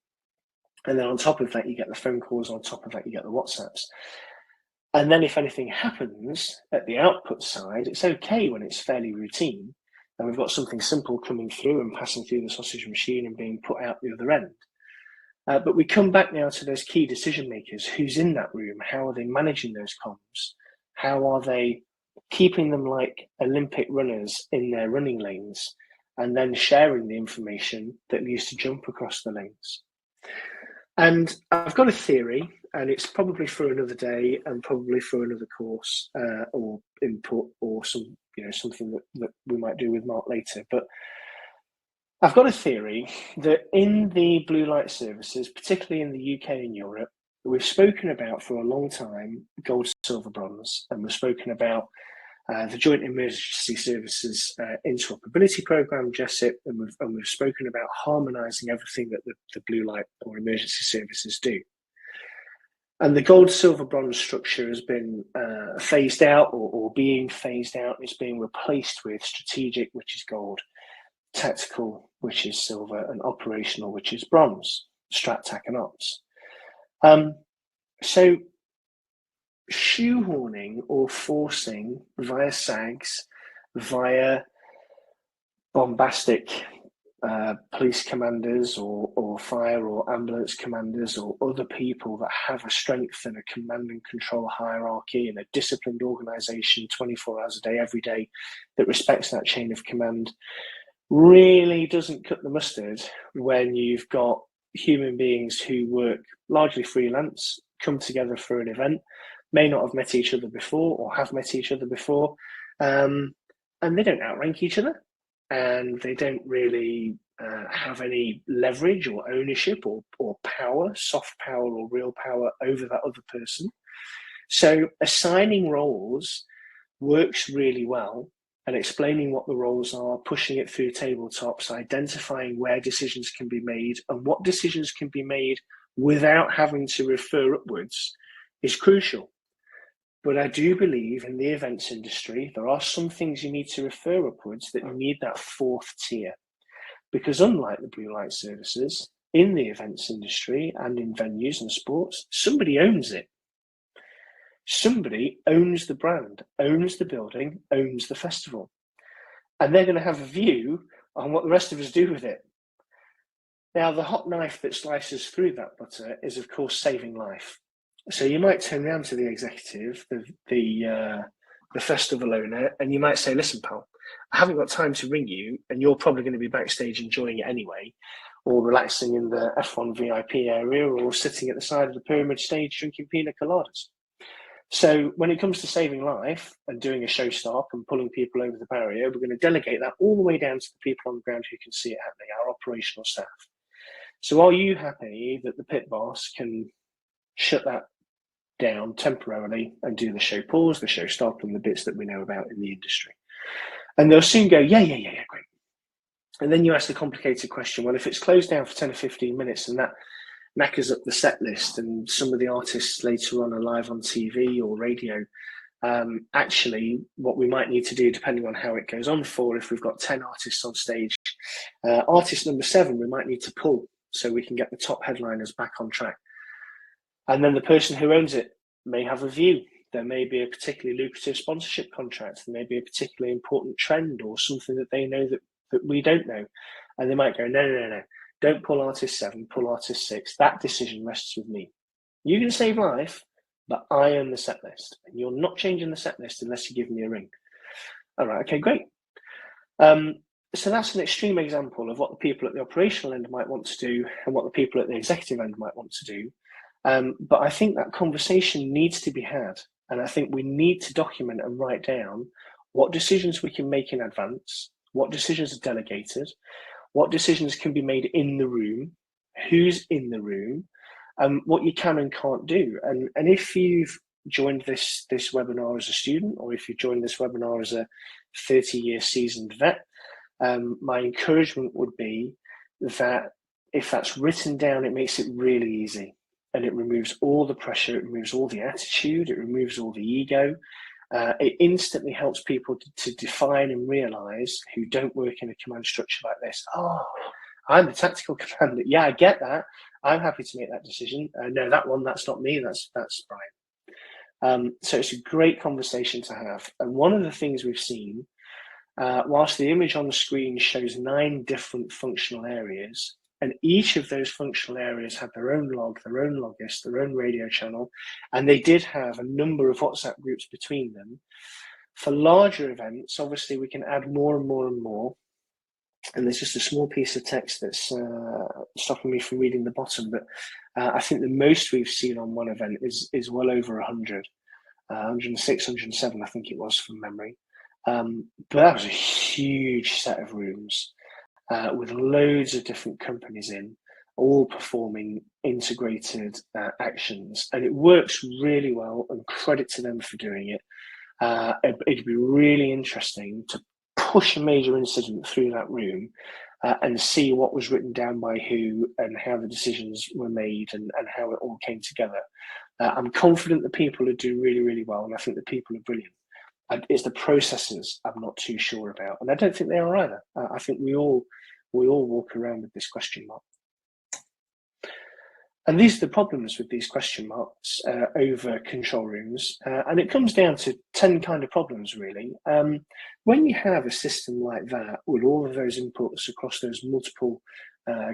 And then on top of that, you get the phone calls. On top of that, you get the WhatsApps. And then if anything happens at the output side, it's okay when it's fairly routine, and we've got something simple coming through and passing through the sausage machine and being put out the other end. But we come back now to those key decision makers. Who's in that room? How are they managing those comms? How are they keeping them like Olympic runners in their running lanes, and then sharing the information that needs to jump across the lanes? And I've got a theory, and it's probably for another day and probably for another course or input or something that we might do with Mark later. But I've got a theory that in the blue light services, particularly in the UK and Europe, we've spoken about for a long time gold, silver, bronze, and we've spoken about the Joint Emergency Services Interoperability Programme, JESIP, and we've spoken about harmonising everything that the blue light or emergency services do. And the gold, silver, bronze structure has been phased out or being phased out. It's being replaced with strategic, which is gold, tactical, which is silver, and operational, which is bronze, strat, tac, and ops. So shoehorning or forcing via SAGs, via bombastic police commanders or fire or ambulance commanders or other people that have a strength and a command and control hierarchy and a disciplined organisation 24 hours a day, every day, that respects that chain of command, really doesn't cut the mustard when you've got human beings who work largely freelance, come together for an event, may not have met each other before or have met each other before, and they don't outrank each other, and they don't really have any leverage or ownership or power, soft power or real power over that other person. So assigning roles works really well, and explaining what the roles are, pushing it through tabletops, identifying where decisions can be made and what decisions can be made without having to refer upwards is crucial. But I do believe in the events industry, there are some things you need to refer upwards that you need that 4th tier. Because unlike the blue light services, in the events industry and in venues and sports, somebody owns it. Somebody owns the brand, owns the building, owns the festival. And they're going to have a view on what the rest of us do with it. Now, the hot knife that slices through that butter is, of course, saving life. So you might turn around to the executive, the festival owner, and you might say, listen, pal, I haven't got time to ring you, and you're probably going to be backstage enjoying it anyway, or relaxing in the F1 VIP area, or sitting at the side of the pyramid stage drinking pina coladas. So when it comes to saving life and doing a show stop and pulling people over the barrier, we're going to delegate that all the way down to the people on the ground who can see it happening, our operational staff. So are you happy that the pit boss can shut that down temporarily and do the show pause, the show stop, and the bits that we know about in the industry? And they'll soon go, yeah, great. And then you ask the complicated question, well, if it's closed down for 10 or 15 minutes and that knackers up the set list and some of the artists later on are live on TV or radio, actually what we might need to do, depending on how it goes on for, if we've got 10 artists on stage, artist number 7 we might need to pull so we can get the top headliners back on track. And then the person who owns it may have a view. There may be a particularly lucrative sponsorship contract. There may be a particularly important trend or something that they know that we don't know. And they might go, no. Don't pull artist 7, pull artist 6. That decision rests with me. You can save life, but I own the set list. And you're not changing the set list unless you give me a ring. All right, okay, great. So that's an extreme example of what the people at the operational end might want to do and what the people at the executive end might want to do. But I think that conversation needs to be had. And I think we need to document and write down what decisions we can make in advance, what decisions are delegated, what decisions can be made in the room, who's in the room, what you can and can't do. And if you've joined this webinar as a student, or if you've joined this webinar as a 30-year seasoned vet, my encouragement would be that if that's written down, it makes it really easy, and it removes all the pressure, it removes all the attitude, it removes all the ego. It instantly helps people to define and realize, who don't work in a command structure like this. Oh, I'm the tactical commander. Yeah, I get that. I'm happy to make that decision. No, that's not me. That's Brian. So it's a great conversation to have. And one of the things we've seen, whilst the image on the screen shows 9 different functional areas, and each of those functional areas had their own log, their own logist, their own radio channel, and they did have a number of WhatsApp groups between them. For larger events, obviously, we can add more and more and more. And there's just a small piece of text that's stopping me from reading the bottom, but I think the most we've seen on one event is well over 100, 106, 107, I think it was from memory. But that was a huge set of rooms with loads of different companies in, all performing integrated actions. And it works really well, and credit to them for doing it. It'd be really interesting to push a major incident through that room and see what was written down by who and how the decisions were made and how it all came together. I'm confident the people are doing really, really well, and I think the people are brilliant. It's the processes I'm not too sure about, and I don't think they are either. I think we all walk around with this question mark. And these are the problems with these question marks over control rooms. And it comes down to 10 kind of problems, really. When you have a system like that, with all of those inputs across those multiple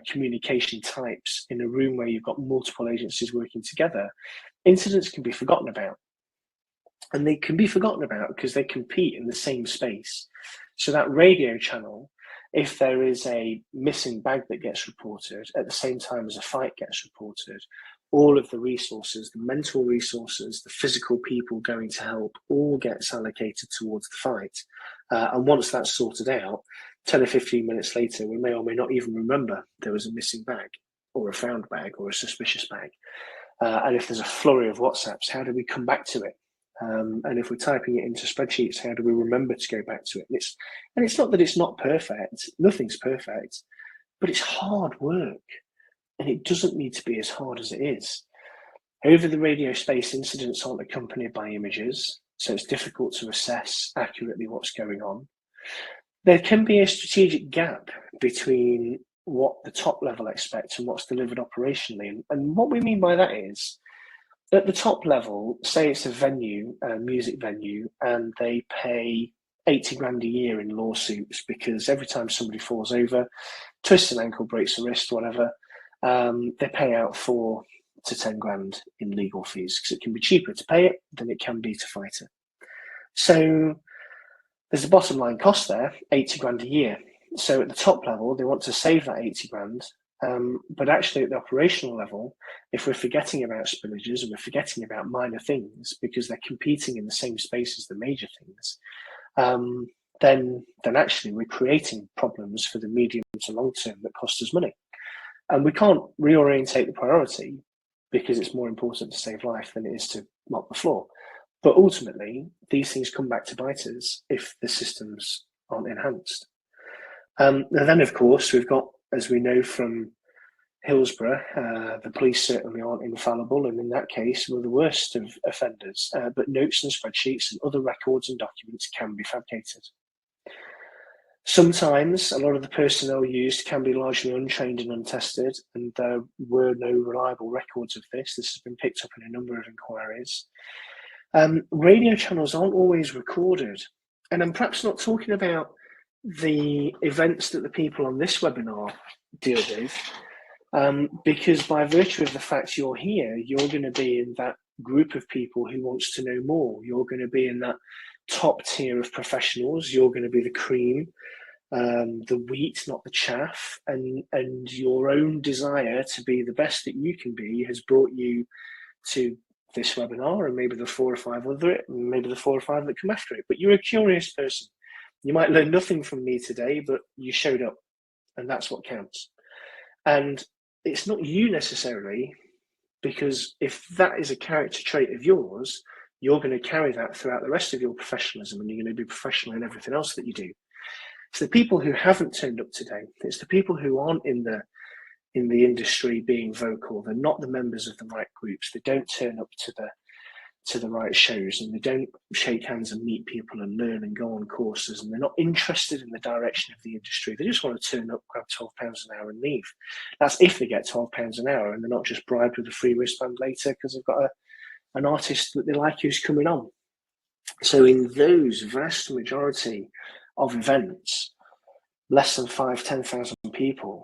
communication types in a room where you've got multiple agencies working together, incidents can be forgotten about. And they can be forgotten about because they compete in the same space. So that radio channel, if there is a missing bag that gets reported at the same time as a fight gets reported, all of the resources, the mental resources, the physical people going to help, all gets allocated towards the fight. And once that's sorted out, 10 or 15 minutes later, we may or may not even remember there was a missing bag or a found bag or a suspicious bag. And if there's a flurry of WhatsApps, how do we come back to it? And if we're typing it into spreadsheets, how do we remember to go back to it? And it's not that it's not perfect. Nothing's perfect, but it's hard work, and it doesn't need to be as hard as it is. Over the radio space, incidents aren't accompanied by images, so it's difficult to assess accurately what's going on. There can be a strategic gap between what the top level expects and what's delivered operationally. And what we mean by that is, at the top level, say it's a venue, a music venue, and they pay 80 grand a year in lawsuits because every time somebody falls over, twists an ankle, breaks a wrist, whatever, they pay out 4 to 10 grand in legal fees because it can be cheaper to pay it than it can be to fight it. So there's a bottom line cost there, 80 grand a year. So at the top level, they want to save that 80 grand. But actually at the operational level, if we're forgetting about spillages and we're forgetting about minor things because they're competing in the same space as the major things, then actually we're creating problems for the medium to long term that cost us money. And we can't reorientate the priority because it's more important to save life than it is to mop the floor. But ultimately, these things come back to bite us if the systems aren't enhanced. And then, of course, we've got, as we know from Hillsborough, the police certainly aren't infallible, and in that case, we're the worst of offenders. But notes and spreadsheets and other records and documents can be fabricated. Sometimes a lot of the personnel used can be largely untrained and untested, and there were no reliable records of this. This has been picked up in a number of inquiries. Radio channels aren't always recorded, and I'm perhaps not talking about the events that the people on this webinar deal with, because by virtue of the fact you're here, you're going to be in that group of people who wants to know more. You're going to be in that top tier of professionals. You're going to be the cream. the wheat, not the chaff, and your own desire to be the best that you can be has brought you to this webinar, and maybe the 4 or 5 other, maybe the 4 or 5 that come after it. But you're a curious person. You might learn nothing from me today, but you showed up, and that's what counts. And it's not you necessarily, because if that is a character trait of yours, you're going to carry that throughout the rest of your professionalism, and you're going to be professional in everything else that you do. It's the people who haven't turned up today. It's the people who aren't in the industry being vocal. They're not the members of the right groups. They don't turn up to the right shows, and they don't shake hands and meet people and learn and go on courses, and they're not interested in the direction of the industry. They just want to turn up, grab £12 an hour and leave. That's if they get £12 an hour and they're not just bribed with a free wristband later because they've got an artist that they like who's coming on. So in those vast majority of events, less than 10,000 people,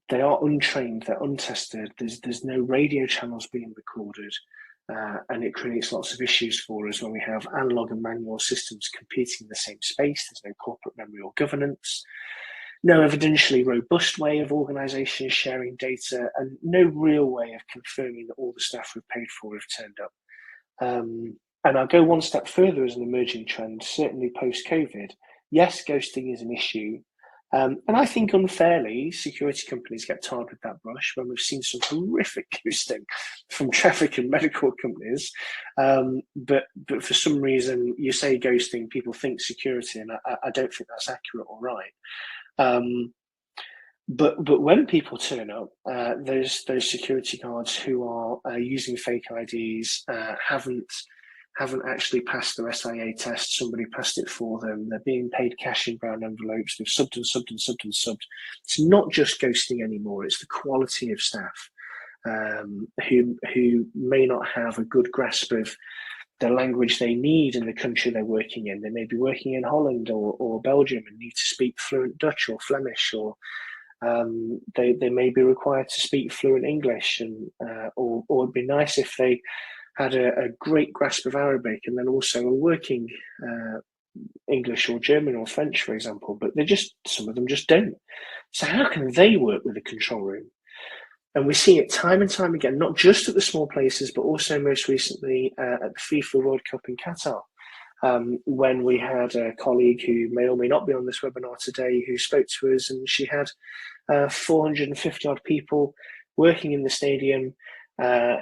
they are untrained, they're untested, there's no radio channels being recorded, and it creates lots of issues for us when we have analog and manual systems competing in the same space. There's no corporate memory or governance, no evidentially robust way of organisations sharing data, and no real way of confirming that all the staff we've paid for have turned up. And I'll go one step further as an emerging trend, certainly post-COVID. Yes, ghosting is an issue. And I think unfairly, security companies get tarred with that brush when we've seen some horrific ghosting from traffic and medical companies. But for some reason, you say ghosting, people think security, and I don't think that's accurate or right. But when people turn up, those security guards who are using fake IDs haven't actually passed their SIA test. Somebody passed it for them. They're being paid cash in brown envelopes. They've subbed and subbed and subbed and subbed. It's not just ghosting anymore. It's the quality of staff who may not have a good grasp of the language they need in the country they're working in. They may be working in Holland or Belgium and need to speak fluent Dutch or Flemish, or they may be required to speak fluent English, and or it'd be nice if they had a great grasp of Arabic and then also a working English or German or French, for example, but some of them just don't. So how can they work with a control room? And we see it time and time again, not just at the small places, but also most recently at the FIFA World Cup in Qatar, when we had a colleague who may or may not be on this webinar today who spoke to us, and she had 450 odd people working in the stadium.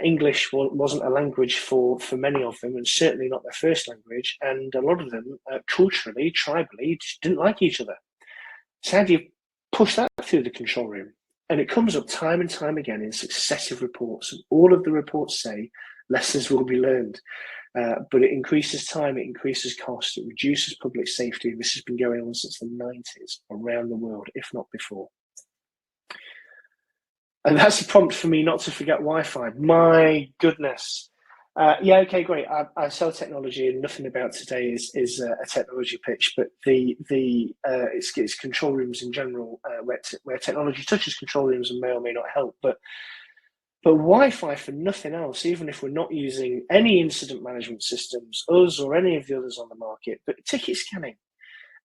English wasn't a language for many of them, and certainly not their first language. And a lot of them, culturally, tribally, just didn't like each other. So how do you push that through the control room? And it comes up time and time again in successive reports. And all of the reports say lessons will be learned. But it increases time, it increases cost, it reduces public safety. This has been going on since the 90s around the world, if not before. And that's a prompt for me not to forget Wi-Fi. My goodness. Yeah, okay, great. I sell technology, and nothing about today is a technology pitch, but it's control rooms in general, where technology touches control rooms and may or may not help. But Wi-Fi for nothing else, even if we're not using any incident management systems, us or any of the others on the market, but ticket scanning.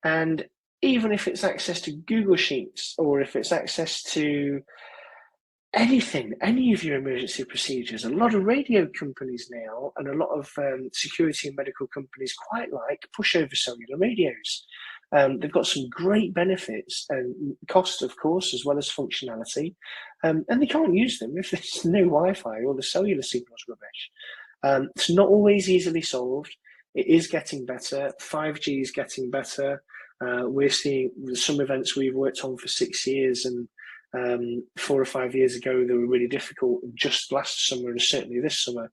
And even if it's access to Google Sheets, or if it's access to anything, any of your emergency procedures, a lot of radio companies now and a lot of security and medical companies quite like pushover cellular radios. They've got some great benefits and cost, of course, as well as functionality. And they can't use them if there's no Wi-Fi or the cellular signal's rubbish. It's not always easily solved. It is getting better. 5G is getting better. We're seeing some events we've worked on for 6 years, and 4 or 5 years ago they were really difficult. Just last summer, and certainly this summer,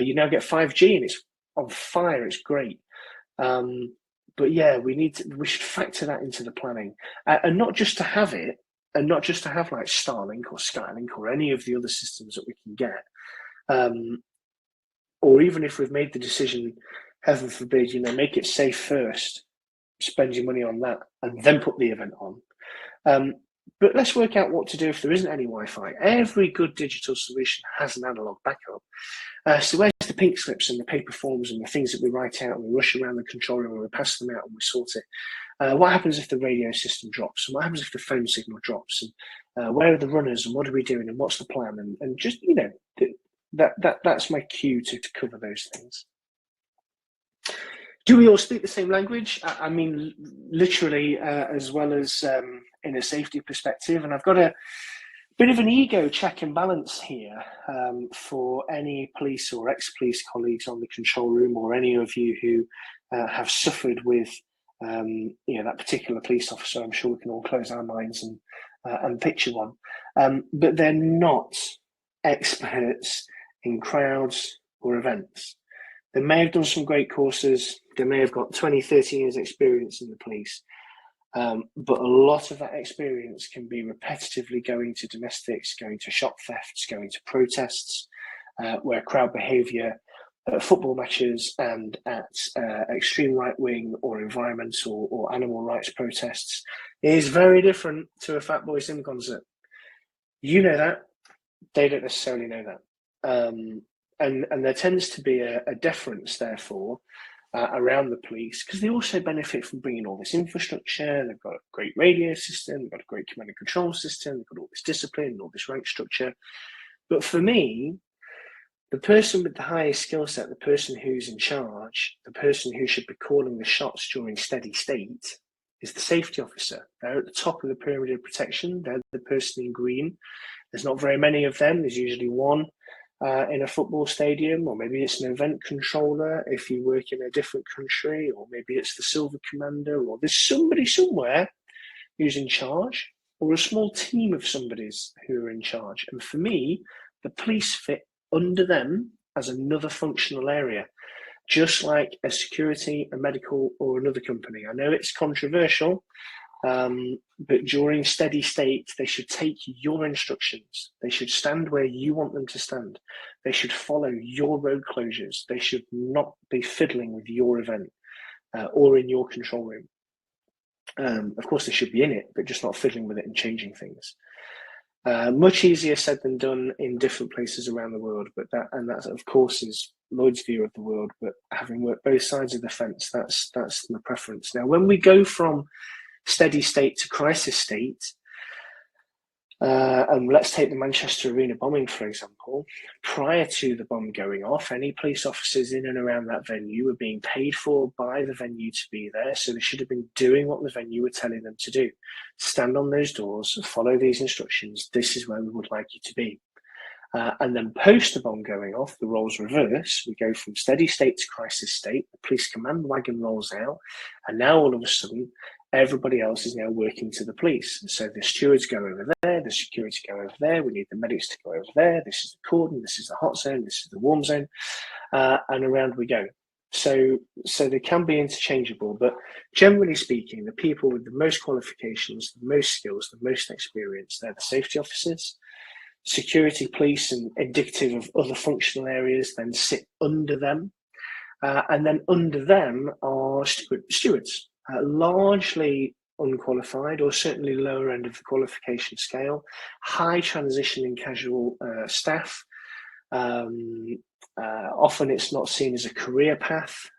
you now get 5G and it's on fire. It's great. But yeah, we should factor that into the planning, and not just to have it, and not just to have like Starlink or Skylink or any of the other systems that we can get, or even if we've made the decision, heaven forbid, make it safe first, spend your money on that, and then put the event on. But let's work out what to do if there isn't any Wi-Fi. Every good digital solution has an analog backup. So where's the pink slips and the paper forms and the things that we write out and we rush around the control room and we pass them out and we sort it? What happens if the radio system drops? And what happens if the phone signal drops? And where are the runners and what are we doing and what's the plan? And just, that's my cue to cover those things. Do we all speak the same language? I mean, literally, as well as in a safety perspective. And I've got a bit of an ego check and balance here for any police or ex-police colleagues on the control room, or any of you who have suffered with that particular police officer. I'm sure we can all close our minds and picture one. But they're not experts in crowds or events. They may have done some great courses. They may have got 20, 30 years experience in the police. But a lot of that experience can be repetitively going to domestics, going to shop thefts, going to protests, where crowd behaviour at football matches and at extreme right-wing or environmental or animal rights protests is very different to a Fat Boy Slim concert. You know that. They don't necessarily know that. And there tends to be a deference, therefore, around the police, because they also benefit from bringing all this infrastructure. They've got a great radio system, they've got a great command and control system, they've got all this discipline, all this rank structure. But for me, the person with the highest skill set, the person who's in charge, the person who should be calling the shots during steady state, is the safety officer. They're at the top of the pyramid of protection. They're the person in green. There's not very many of them. There's usually one in a football stadium, or maybe it's an event controller if you work in a different country, or maybe it's the silver commander, or there's somebody somewhere who's in charge, or a small team of somebodies who are in charge. And for me, the police fit under them as another functional area, just like a security, a medical, or another company. I know it's controversial, but during steady state, they should take your instructions. They should stand where you want them to stand. They should follow your road closures. They should not be fiddling with your event or in your control room. Of course, they should be in it, but just not fiddling with it and changing things. Much easier said than done in different places around the world, but that of course is Lloyd's view of the world. But having worked both sides of the fence, that's my preference. Now, when we go from steady state to crisis state, and let's take the Manchester Arena bombing, for example. Prior to the bomb going off, any police officers in and around that venue were being paid for by the venue to be there, so they should have been doing what the venue were telling them to do. Stand on those doors, follow these instructions, this is where we would like you to be. And then post the bomb going off, the roles reverse. We go from steady state to crisis state. The police command wagon rolls out, and now all of a sudden, everybody else is now working to the police. So the stewards go over there, the security go over there, we need the medics to go over there, this is the cordon, this is the hot zone, this is the warm zone, and around we go. So they can be interchangeable, but generally speaking, the people with the most qualifications, the most skills, the most experience, they're the safety officers. Security police, and indicative of other functional areas, then sit under them. And then under them are stewards. Largely unqualified, or certainly lower end of the qualification scale, high transition and casual staff. Often it's not seen as a career path.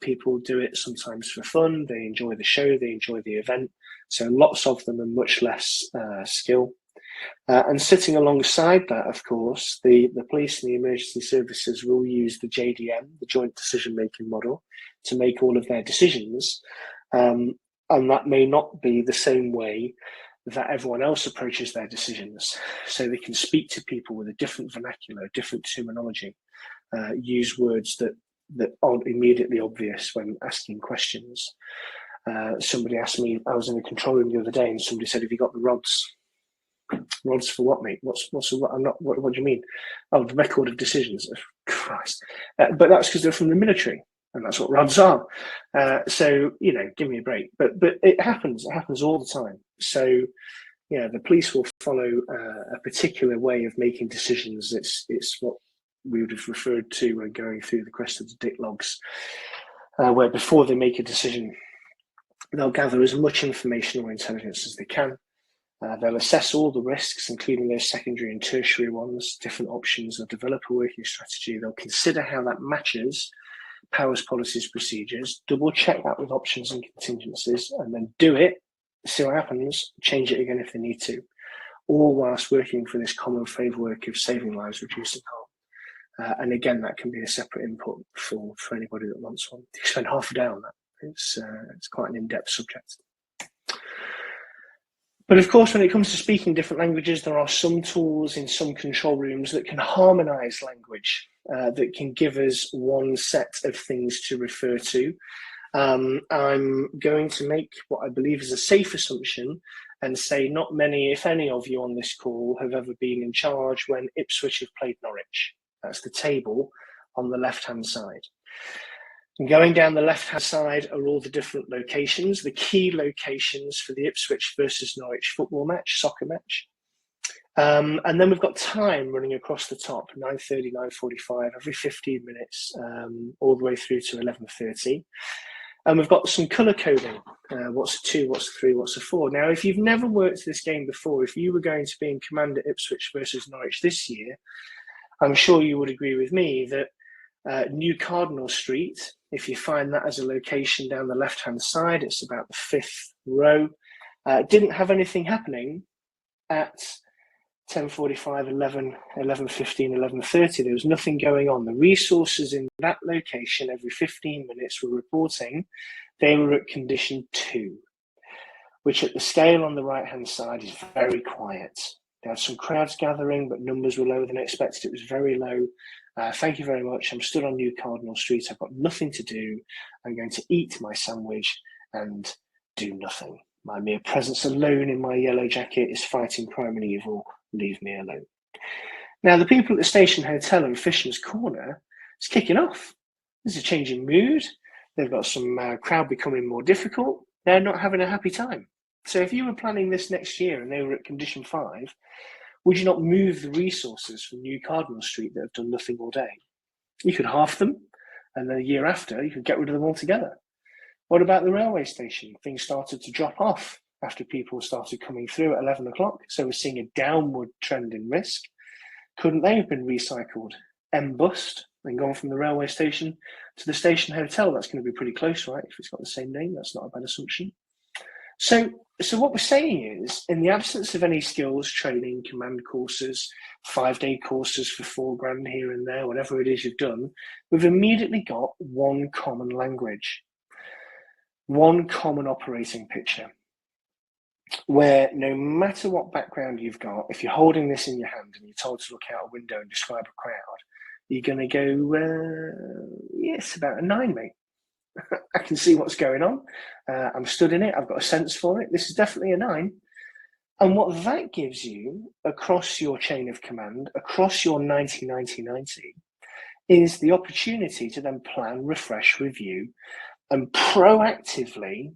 People do it sometimes for fun. They enjoy the show, they enjoy the event. So lots of them and much less skill. And sitting alongside that, of course, the police and the emergency services will use the JDM, the Joint Decision Making Model, to make all of their decisions. And that may not be the same way that everyone else approaches their decisions. So they can speak to people with a different vernacular, different terminology, use words that aren't immediately obvious when asking questions. Somebody asked me, I was in the control room the other day, and somebody said, have you got the rods? Rods for what, mate? What's I'm not. What do you mean? Oh, the record of decisions. Oh, Christ! But that's because they're from the military, and that's what rods are. So give me a break. But it happens. It happens all the time. So the police will follow a particular way of making decisions. It's what we would have referred to when going through the Crest of the Dick logs, where before they make a decision, they'll gather as much information or intelligence as they can. They'll assess all the risks, including those secondary and tertiary ones, different options. They'll develop a working strategy. They'll consider how that matches powers, policies, procedures, double check that with options and contingencies, and then do it, see what happens, change it again if they need to, all whilst working for this common framework of saving lives, reducing harm. And again, that can be a separate input for anybody that wants one. You spend half a day on that. It's quite an in-depth subject. But of course, when it comes to speaking different languages, there are some tools in some control rooms that can harmonise language, that can give us one set of things to refer to. I'm going to make what I believe is a safe assumption and say not many, if any of you on this call have ever been in charge when Ipswich have played Norwich. That's the table on the left-hand side. And going down the left-hand side are all the different locations, the key locations for the Ipswich versus Norwich football match, soccer match. And then we've got time running across the top, 9:30, 9:45, every 15 minutes, all the way through to 11:30. And we've got some colour coding. What's a 2, what's a 3, what's a 4? Now, if you've never worked this game before, if you were going to be in command at Ipswich versus Norwich this year, I'm sure you would agree with me that New Cardinal Street, if you find that as a location down the left-hand side, it's about the 5th row, didn't have anything happening at 10:45, 11, 11:15, 11:30. There was nothing going on. The resources in that location every 15 minutes were reporting they were at condition 2, which at the scale on the right-hand side is very quiet. There had some crowds gathering, but numbers were lower than expected. It was very low. Thank you very much. I'm stood on New Cardinal Street. I've got nothing to do. I'm going to eat my sandwich and do nothing. My mere presence alone in my yellow jacket is fighting crime and evil. Leave me alone. Now, the people at the Station Hotel and Fisherman's Corner, it's kicking off. There's a change in mood. They've got some crowd becoming more difficult. They're not having a happy time. So if you were planning this next year and they were at condition 5, would you not move the resources from New Cardinal Street that have done nothing all day? You could half them, and then a year after, you could get rid of them altogether. What about the railway station? Things started to drop off after people started coming through at 11 o'clock. So we're seeing a downward trend in risk. Couldn't they have been recycled, embussed, and gone from the railway station to the Station Hotel? That's going to be pretty close, right? If it's got the same name, that's not a bad assumption. So what we're saying is, in the absence of any skills, training, command courses, 5-day courses for $4,000 here and there, whatever it is you've done, we've immediately got one common language, one common operating picture, where no matter what background you've got, if you're holding this in your hand and you're told to look out a window and describe a crowd, you're going to go, yes, about a 9, mate. I can see what's going on. I'm stood in it. I've got a sense for it. This is definitely a 9. And what that gives you across your chain of command, across your 90-90-90, is the opportunity to then plan, refresh, review, and proactively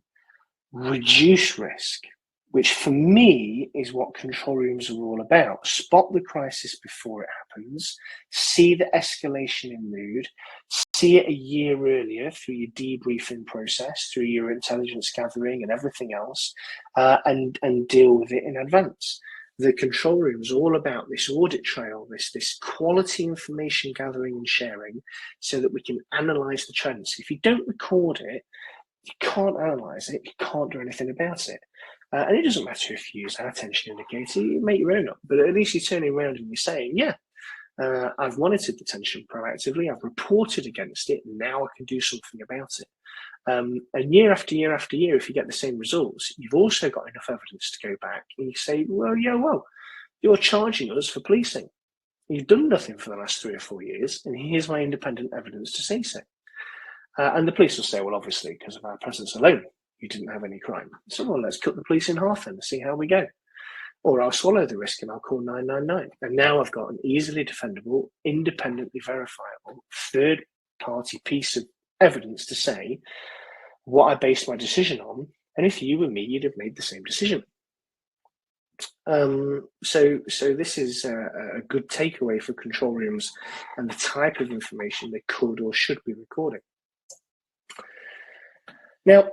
reduce risk, which for me is what control rooms are all about. Spot the crisis before it happens, see the escalation in mood, see it a year earlier through your debriefing process, through your intelligence gathering and everything else, and deal with it in advance. The control room is all about this audit trail, this quality information gathering and sharing, so that we can analyse the trends. If you don't record it, you can't analyse it, you can't do anything about it. And it doesn't matter if you use that attention indicator, you make your own up, but at least you're turning around and you're saying, yeah, I've monitored the tension proactively, I've reported against it, now I can do something about it. And year after year after year, if you get the same results, you've also got enough evidence to go back and you say, well, you're charging us for policing. You've done nothing for the last 3 or 4 years, and here's my independent evidence to say so. And the police will say, well, obviously, because of our presence alone, you didn't have any crime. So, well, let's cut the police in half and see how we go. Or I'll swallow the risk and I'll call 999. And now I've got an easily defendable, independently verifiable, third-party piece of evidence to say what I based my decision on. And if you were me, you'd have made the same decision. So this is a good takeaway for control rooms and the type of information they could or should be recording. Now,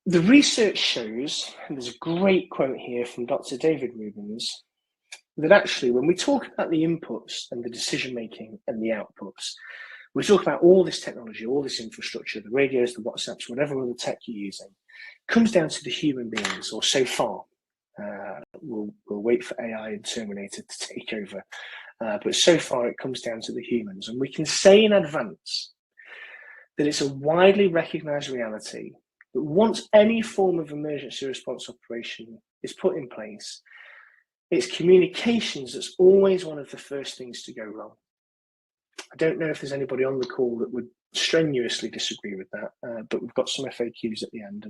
The research shows, and there's a great quote here from Dr. David Rubens, that actually when we talk about the inputs and the decision making and the outputs, we talk about all this technology, all this infrastructure, the radios, the WhatsApps, whatever other tech you're using, comes down to the human beings, or so far. We'll wait for AI and Terminator to take over. But so far it comes down to the humans. And we can say in advance that it's a widely recognized reality that once any form of emergency response operation is put in place, it's communications that's always one of the first things to go wrong. I don't know if there's anybody on the call that would strenuously disagree with that, but we've got some FAQs at the end,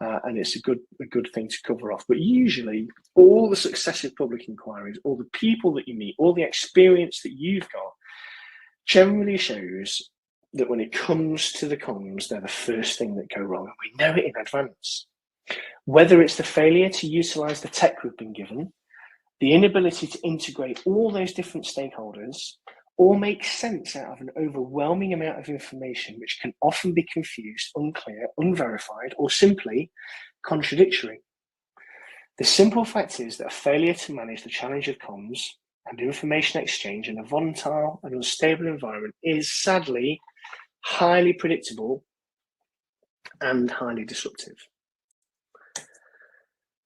and it's a good thing to cover off. But usually, all the successive public inquiries, all the people that you meet, all the experience that you've got, generally shows that when it comes to the comms, they're the first thing that go wrong, and we know it in advance. Whether it's the failure to utilize the tech we've been given, the inability to integrate all those different stakeholders, or make sense out of an overwhelming amount of information, which can often be confused, unclear, unverified, or simply contradictory. The simple fact is that a failure to manage the challenge of comms and information exchange in a volatile and unstable environment is sadly highly predictable and highly disruptive.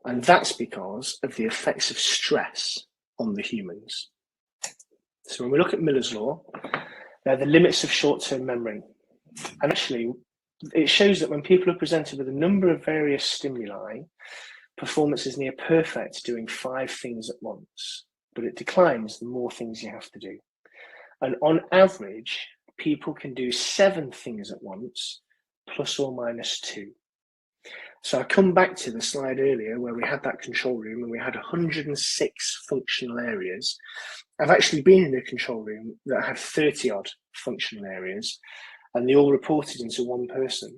And that's because of the effects of stress on the humans. So when we look at Miller's Law, they're the limits of short-term memory. And actually, it shows that when people are presented with a number of various stimuli, performance is near perfect doing 5 things at once, but it declines the more things you have to do. And on average, people can do 7 things at once, plus or minus 2. So I come back to the slide earlier where we had that control room and we had 106 functional areas. I've actually been in a control room that had 30 odd functional areas, and they all reported into one person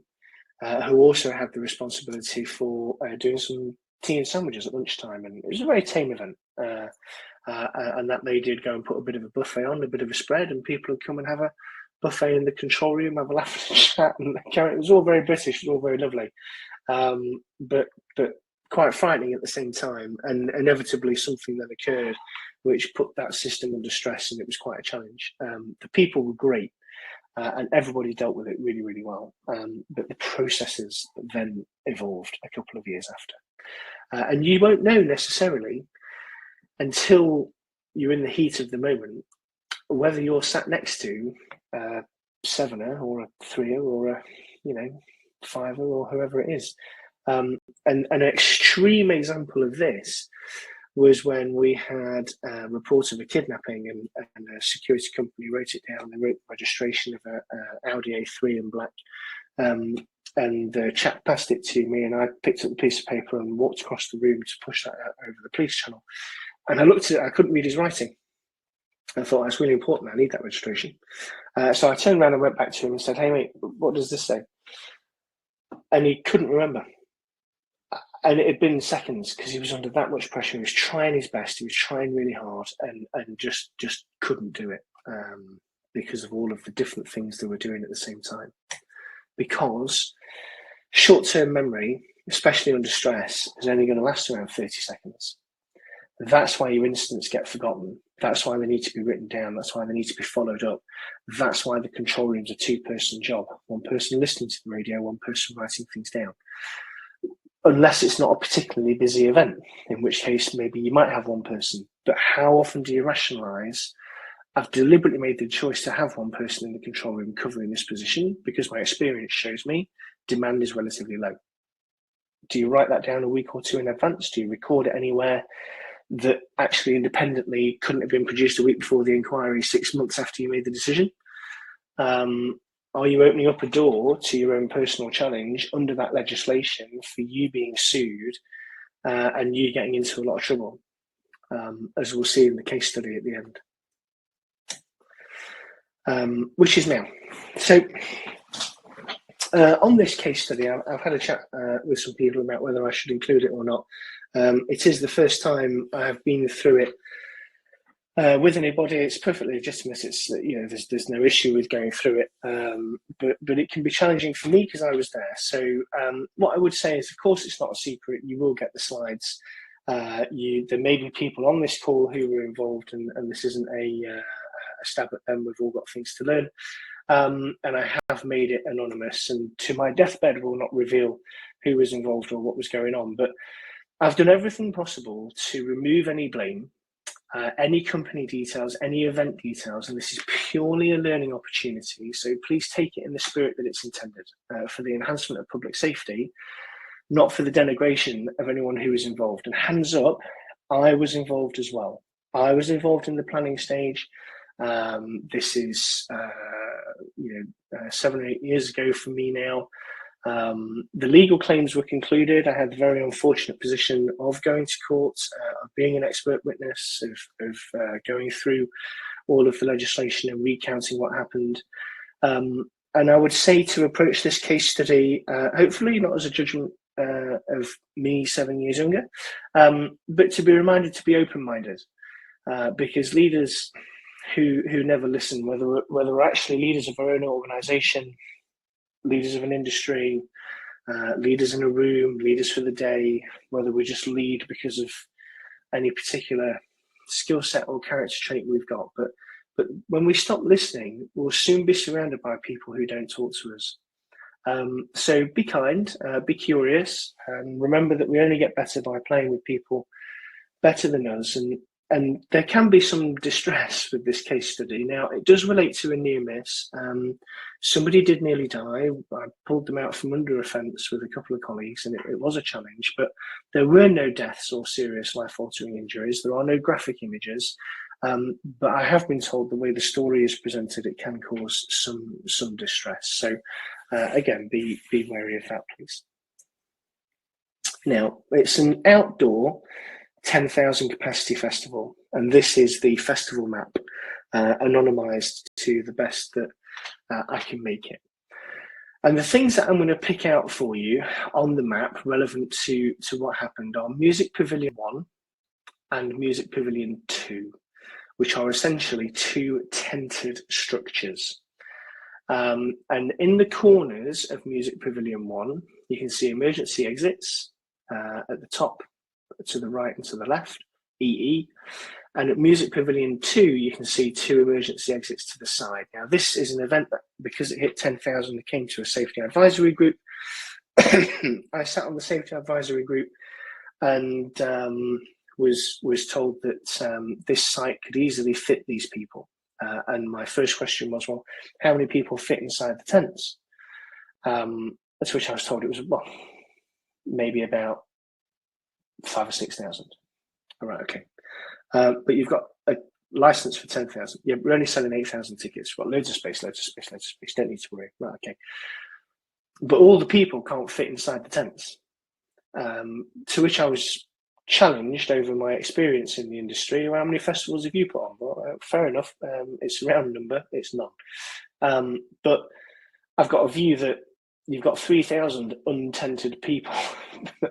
who also had the responsibility for doing some tea and sandwiches at lunchtime. And it was a very tame event. And that lady did go and put a bit of a buffet on, a bit of a spread, and people would come and have a buffet in the control room, have a laugh and chat. And it was all very British, it was all very lovely. But quite frightening at the same time, and inevitably something that occurred which put that system under stress, and it was quite a challenge. The people were great, and everybody dealt with it really, really well. But the processes then evolved a couple of years after. And you won't know necessarily until you're in the heat of the moment whether you're sat next to a 7er or a 3er or a 5er or whoever it is. And an extreme example of this was when we had a report of a kidnapping, and a security company wrote it down. They wrote the registration of a Audi A3 in black. And the chap passed it to me, and I picked up the piece of paper and walked across the room to push that out over the police channel. And I looked at it, I couldn't read his writing. I thought, that's really important, I need that registration. So I turned around and went back to him and said, hey mate, what does this say? And he couldn't remember. And it had been seconds because he was under that much pressure. He was trying his best, he was trying really hard, and just couldn't do it because of all of the different things they were doing at the same time. Because short-term memory, especially under stress, is only going to last around 30 seconds. That's why your incidents get forgotten. That's why they need to be written down. That's why they need to be followed up. That's why the control room's a 2-person job. 1 person listening to the radio, 1 person writing things down. Unless it's not a particularly busy event, in which case maybe you might have 1 person. But how often do you rationalise, I've deliberately made the choice to have 1 person in the control room covering this position because my experience shows me demand is relatively low. Do you write that down a week or 2 in advance? Do you record it anywhere that actually independently couldn't have been produced a week before the inquiry, 6 months after you made the decision? Are you opening up a door to your own personal challenge under that legislation for you being sued and you getting into a lot of trouble, as we'll see in the case study at the end, which is now. So on this case study, I've had a chat with some people about whether I should include it or not. It is the first time I've been through it with anybody. It's perfectly legitimate. It's, there's no issue with going through it, but it can be challenging for me because I was there. So what I would say is, of course, it's not a secret. You will get the slides. There may be people on this call who were involved, and this isn't a stab at them. We've all got things to learn, and I have made it anonymous. And to my deathbed, will not reveal who was involved or what was going on. But I've done everything possible to remove any blame. Any company details, any event details, and this is purely a learning opportunity. So please take it in the spirit that it's intended, for the enhancement of public safety, not for the denigration of anyone who was involved. And hands up, I was involved as well. I was involved in the planning stage. This is 7 or 8 years ago for me now. The legal claims were concluded. I had the very unfortunate position of going to court, of being an expert witness, of going through all of the legislation and recounting what happened. And I would say to approach this case study, hopefully not as a judgment of me 7 years younger, but to be reminded to be open-minded, because leaders who never listen, whether we're actually leaders of our own organisation, leaders of an industry, leaders in a room, leaders for the day, whether we just lead because of any particular skill set or character trait we've got. But when we stop listening, we'll soon be surrounded by people who don't talk to us. So be kind, be curious, and remember that we only get better by playing with people better than us. And there can be some distress with this case study. Now, it does relate to a near miss. Somebody did nearly die. I pulled them out from under a fence with a couple of colleagues, and it was a challenge, but there were no deaths or serious life-altering injuries. There are no graphic images, but I have been told the way the story is presented, it can cause some distress. So again, be wary of that, please. Now, it's an outdoor 10,000 capacity festival, and this is the festival map, anonymized to the best that I can make it. And the things that I'm going to pick out for you on the map relevant to what happened are Music Pavilion 1 and Music Pavilion 2, which are essentially two tented structures. And in the corners of Music Pavilion 1, you can see emergency exits at the top, to the right and to the left, EE. And at Music Pavilion 2, you can see two emergency exits to the side. Now, this is an event that, because it hit 10,000, it came to a safety advisory group. I sat on the safety advisory group and was told that this site could easily fit these people. And my first question was, well, how many people fit inside the tents? To which I was told it was, well, maybe about 5,000 or 6,000. All right, okay. But you've got a license for 10,000. Yeah, we're only selling 8,000 tickets. We've got loads of space, loads of space, loads of space. Don't need to worry. Right, okay. But all the people can't fit inside the tents. To which I was challenged over my experience in the industry. Well, how many festivals have you put on? Well, fair enough. It's a round number. It's none. But I've got a view that you've got 3,000 untented people,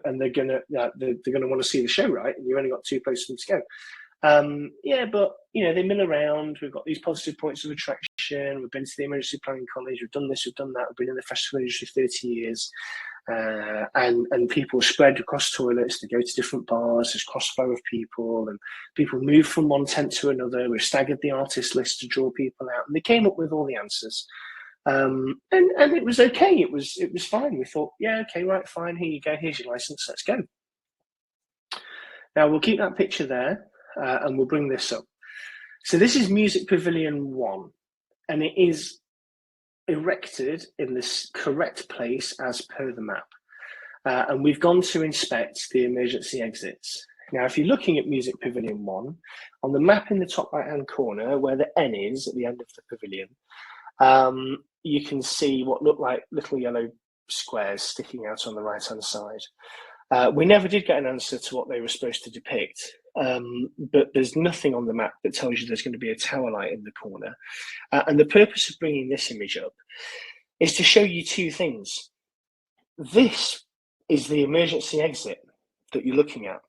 and they're gonna want to see the show, right? And you've only got two places for them to go. Yeah, but they mill around. We've got these positive points of attraction. We've been to the emergency planning college. We've done this. We've done that. We've been in the festival industry 30 years, and people spread across toilets. They go to different bars. There's crossflow of people, and people move from one tent to another. We've staggered the artist list to draw people out, and they came up with all the answers. And it was okay. It was fine. We thought, yeah, okay, right, fine. Here you go. Here's your license. Let's go. Now we'll keep that picture there, and we'll bring this up. So this is Music Pavilion 1, and it is erected in this correct place as per the map. And we've gone to inspect the emergency exits. Now, if you're looking at Music Pavilion 1, on the map in the top right-hand corner, where the N is at the end of the pavilion, you can see what look like little yellow squares sticking out on the right-hand side. We never did get an answer to what they were supposed to depict, but there's nothing on the map that tells you there's going to be a tower light in the corner. And the purpose of bringing this image up is to show you two things. This is the emergency exit that you're looking at.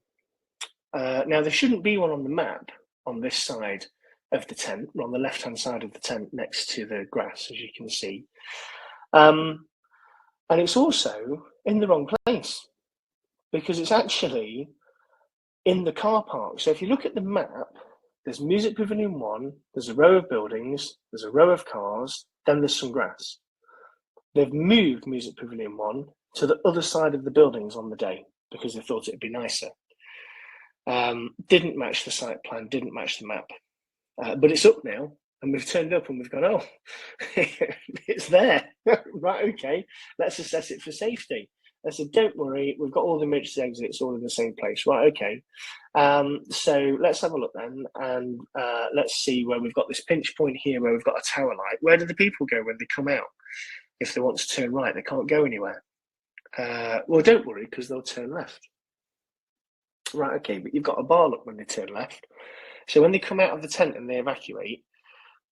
Now, there shouldn't be one on the map, on this side of the tent. We're on the left-hand side of the tent next to the grass, as you can see. And it's also in the wrong place because it's actually in the car park. So if you look at the map, there's Music Pavilion 1, there's a row of buildings, there's a row of cars, then there's some grass. They've moved Music Pavilion 1 to the other side of the buildings on the day because they thought it'd be nicer. Didn't match the site plan, didn't match the map. But it's up now, and we've turned up and we've gone, oh, it's there. Right, okay, let's assess it for safety. I said, don't worry, we've got all the emergency exits all in the same place. Right, okay. So let's have a look then, and let's see where we've got this pinch point here where we've got a tower light. Where do the people go when they come out? If they want to turn right, they can't go anywhere. Well, don't worry, because they'll turn left. Right, okay, but you've got a bar look when they turn left. So when they come out of the tent and they evacuate,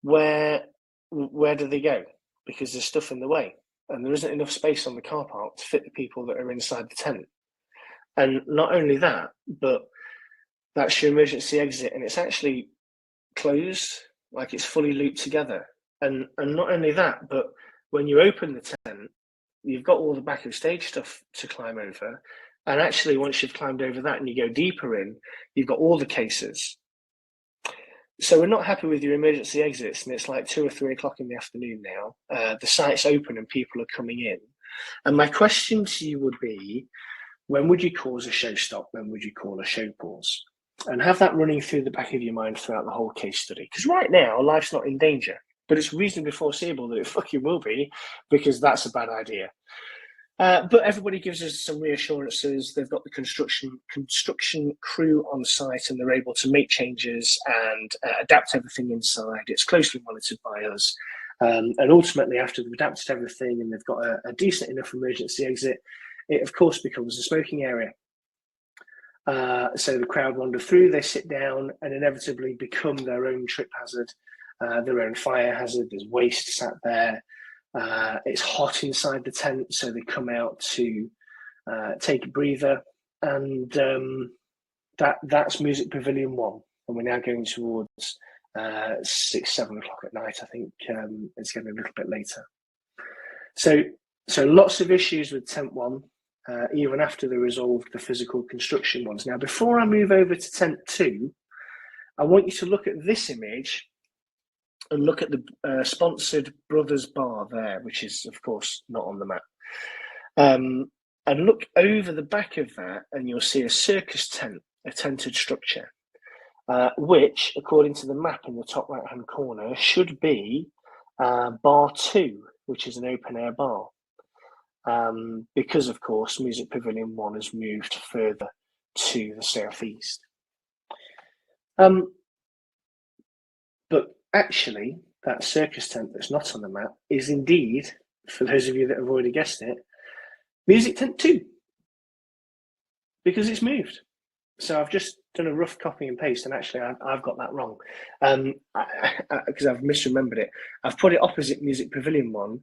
where do they go? Because there's stuff in the way. And there isn't enough space on the car park to fit the people that are inside the tent. And not only that, but that's your emergency exit, and it's actually closed, like it's fully looped together. And not only that, but when you open the tent, you've got all the back of stage stuff to climb over. And actually, once you've climbed over that and you go deeper in, you've got all the cases. So we're not happy with your emergency exits, and it's like 2 or 3 o'clock in the afternoon now. The site's open and people are coming in. And my question to you would be, when would you cause a show stop? When would you call a show pause? And have that running through the back of your mind throughout the whole case study. Because right now, life's not in danger, but it's reasonably foreseeable that it fucking will be, because that's a bad idea. But everybody gives us some reassurances. They've got the construction crew on site, and they're able to make changes and adapt everything inside. It's closely monitored by us. And ultimately, after they've adapted everything and they've got a decent enough emergency exit, it of course becomes a smoking area. So the crowd wander through, they sit down, and inevitably become their own trip hazard, their own fire hazard. There's waste sat there. It's hot inside the tent, so they come out to take a breather, and that's Music Pavilion 1. And we're now going towards 6, 7 o'clock at night. I think it's getting a little bit later. So lots of issues with Tent 1, even after they resolved the physical construction ones. Now, before I move over to Tent 2, I want you to look at this image and look at the sponsored Brothers Bar there, which is, of course, not on the map. And look over the back of that, and you'll see a circus tent, a tented structure, which, according to the map in the top right-hand corner, should be Bar 2, which is an open-air bar. Because, of course, Music Pavilion 1 has moved further to the southeast. But actually, that circus tent that's not on the map is indeed, for those of you that have already guessed it, Music Tent 2, because it's moved. So I've just done a rough copy and paste, and actually I've got that wrong, because I've misremembered it. I've put it opposite Music Pavilion 1,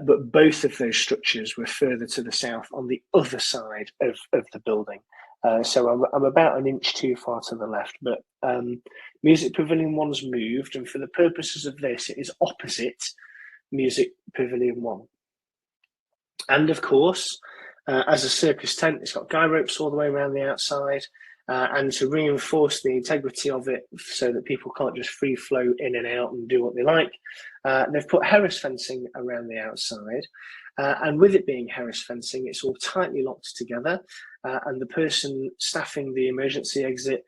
but both of those structures were further to the south on the other side of the building. So I'm about an inch too far to the left, but Music Pavilion 1's moved, and for the purposes of this, it is opposite Music Pavilion 1. And of course, as a circus tent, it's got guy ropes all the way around the outside, and to reinforce the integrity of it so that people can't just free flow in and out and do what they like, they've put Harris fencing around the outside. And with it being Harris fencing, it's all tightly locked together, and the person staffing the emergency exit,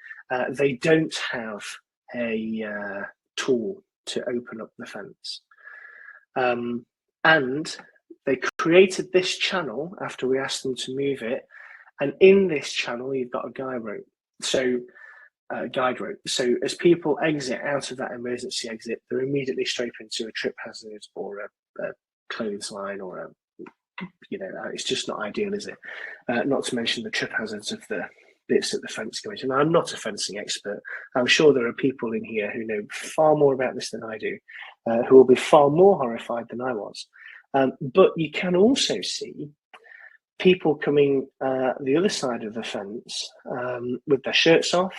they don't have a tool to open up the fence. And they created this channel after we asked them to move it, and in this channel you've got a guide rope. So as people exit out of that emergency exit, they're immediately straight into a trip hazard or a clothesline or a, it's just not ideal, is it? Not to mention the trip hazards of the bits that the fence go into. Now, I'm not a fencing expert. I'm sure there are people in here who know far more about this than I do, who will be far more horrified than I was. But you can also see people coming the other side of the fence with their shirts off,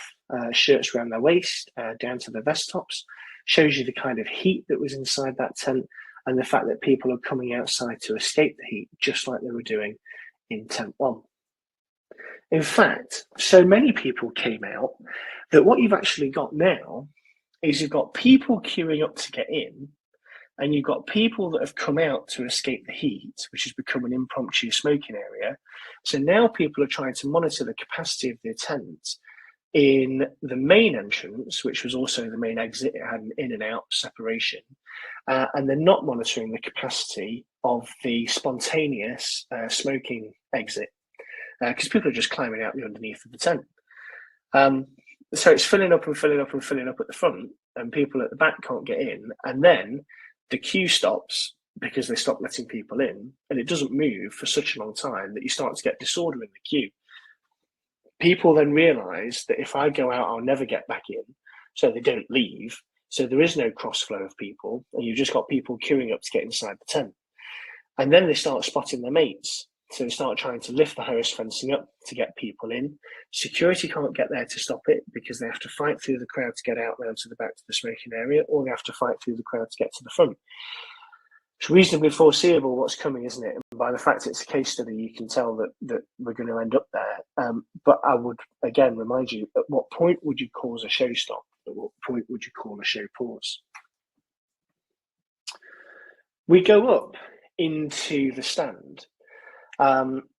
shirts around their waist, down to their vest tops, shows you the kind of heat that was inside that tent and the fact that people are coming outside to escape the heat, just like they were doing in tent 1. In fact, so many people came out that what you've actually got now is you've got people queuing up to get in, and you've got people that have come out to escape the heat, which has become an impromptu smoking area. So now people are trying to monitor the capacity of their tent in the main entrance, which was also the main exit. It had an in and out separation. And they're not monitoring the capacity of the spontaneous smoking exit, because people are just climbing out the underneath of the tent. So it's filling up and filling up and filling up at the front, and people at the back can't get in. And then the queue stops because they stop letting people in, and it doesn't move for such a long time that you start to get disorder in the queue. People then realise that if I go out, I'll never get back in, so they don't leave. So there is no cross flow of people, and you've just got people queuing up to get inside the tent. And then they start spotting their mates. So they start trying to lift the Harris fencing up to get people in. Security can't get there to stop it because they have to fight through the crowd to get out round to the back to the smoking area, or they have to fight through the crowd to get to the front. It's reasonably foreseeable what's coming, isn't it? And by the fact it's a case study, you can tell that we're going to end up there. But I would, again, remind you, at what point would you cause a show stop? At what point would you call a show pause? We go up into the stand.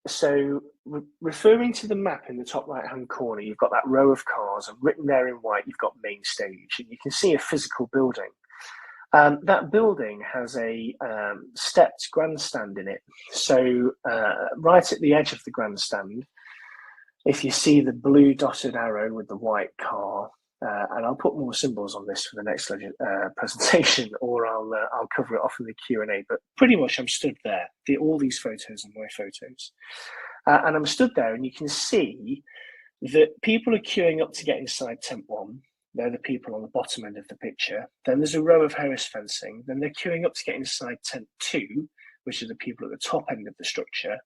So referring to the map in the top right-hand corner, you've got that row of cars, and written there in white, you've got main stage, and you can see a physical building. That building has a stepped grandstand in it. So right at the edge of the grandstand, if you see the blue dotted arrow with the white car, and I'll put more symbols on this for the next presentation, or I'll cover it off in the Q&A, but pretty much I'm stood there. All these photos are my photos. And I'm stood there, and you can see that people are queuing up to get inside tent 1. They're the people on the bottom end of the picture. Then there's a row of Harris fencing. Then they're queuing up to get inside tent 2, which are the people at the top end of the structure,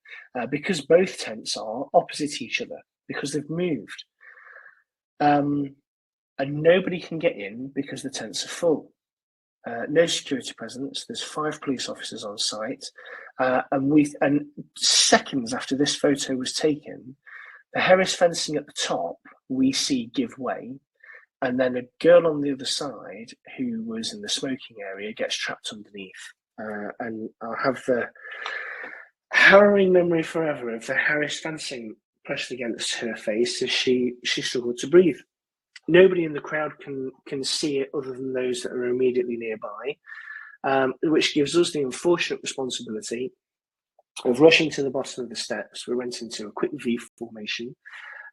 because both tents are opposite each other, because they've moved. And nobody can get in because the tents are full. No security presence. There's 5 police officers on site. And seconds after this photo was taken, the Harris fencing at the top, we see give way. And then a girl on the other side who was in the smoking area gets trapped underneath. And I'll have the harrowing memory forever of the Harris fencing pressed against her face as she struggled to breathe. Nobody in the crowd can see it other than those that are immediately nearby, which gives us the unfortunate responsibility of rushing to the bottom of the steps. We went into a quick V formation,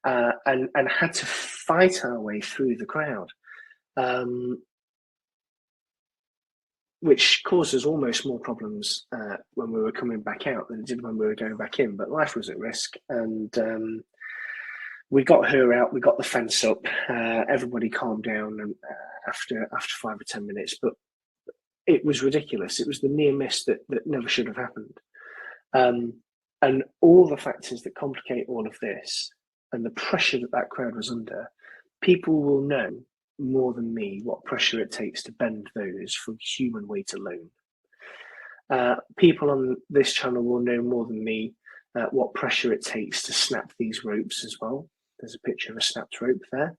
and had to fight our way through the crowd, which caused us almost more problems when we were coming back out than it did when we were going back in. But life was at risk, and we got her out. We got the fence up. Everybody calmed down, and after 5 or 10 minutes. But it was ridiculous. It was the near miss that never should have happened. And all the factors that complicate all of this, and the pressure that crowd was under, people will know more than me what pressure it takes to bend those from human weight alone. People on this channel will know more than me what pressure it takes to snap these ropes as well. There's a picture of a snapped rope there,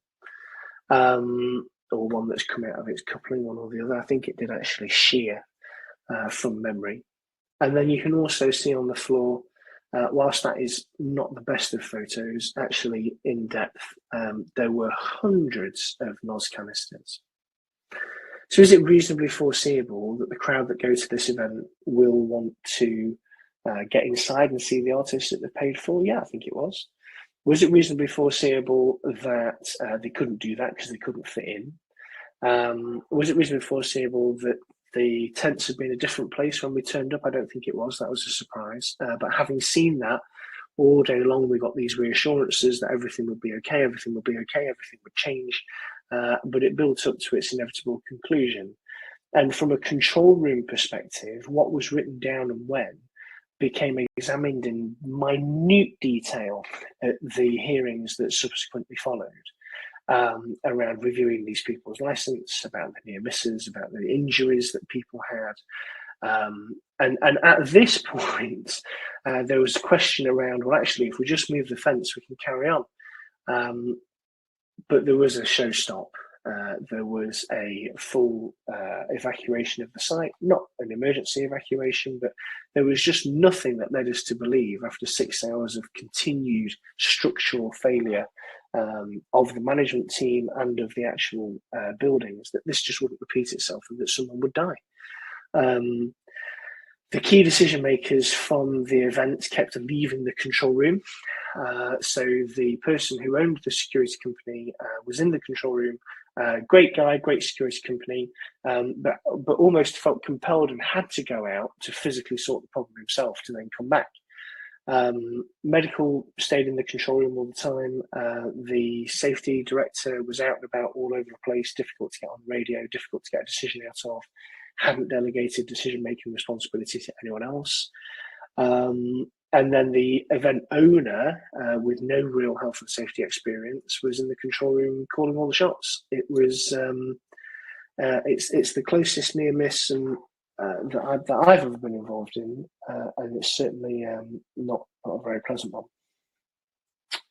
or one that's come out of its coupling, one or the other. I think it did actually shear from memory. And then you can also see on the floor, whilst that is not the best of photos, actually in depth, there were hundreds of NOS canisters. So is it reasonably foreseeable that the crowd that go to this event will want to get inside and see the artists that they paid for? Yeah, I think it was. Was it reasonably foreseeable that they couldn't do that because they couldn't fit in? Was it reasonably foreseeable that the tents had been a different place when we turned up? I don't think it was. That was a surprise. But having seen that all day long, we got these reassurances that everything would be okay, everything would be okay, everything would change. But it built up to its inevitable conclusion. And from a control room perspective, what was written down and when became examined in minute detail at the hearings that subsequently followed, around reviewing these people's license, about the near misses, about the injuries that people had. And at this point, there was a question around, well, actually, if we just move the fence, we can carry on. But there was a show stop. There was a full evacuation of the site, not an emergency evacuation, but there was just nothing that led us to believe, after 6 hours of continued structural failure of the management team and of the actual buildings, that this just wouldn't repeat itself and that someone would die. The key decision makers from the event kept leaving the control room. So the person who owned the security company was in the control room. Great guy, great security company, but almost felt compelled and had to go out to physically sort the problem himself to then come back. Medical stayed in the control room all the time. The safety director was out and about all over the place, difficult to get on radio, difficult to get a decision out of, hadn't delegated decision-making responsibility to anyone else. And then the event owner, with no real health and safety experience, was in the control room calling all the shots. It was, it's the closest near miss that I've ever been involved in, and it's certainly not a very pleasant one.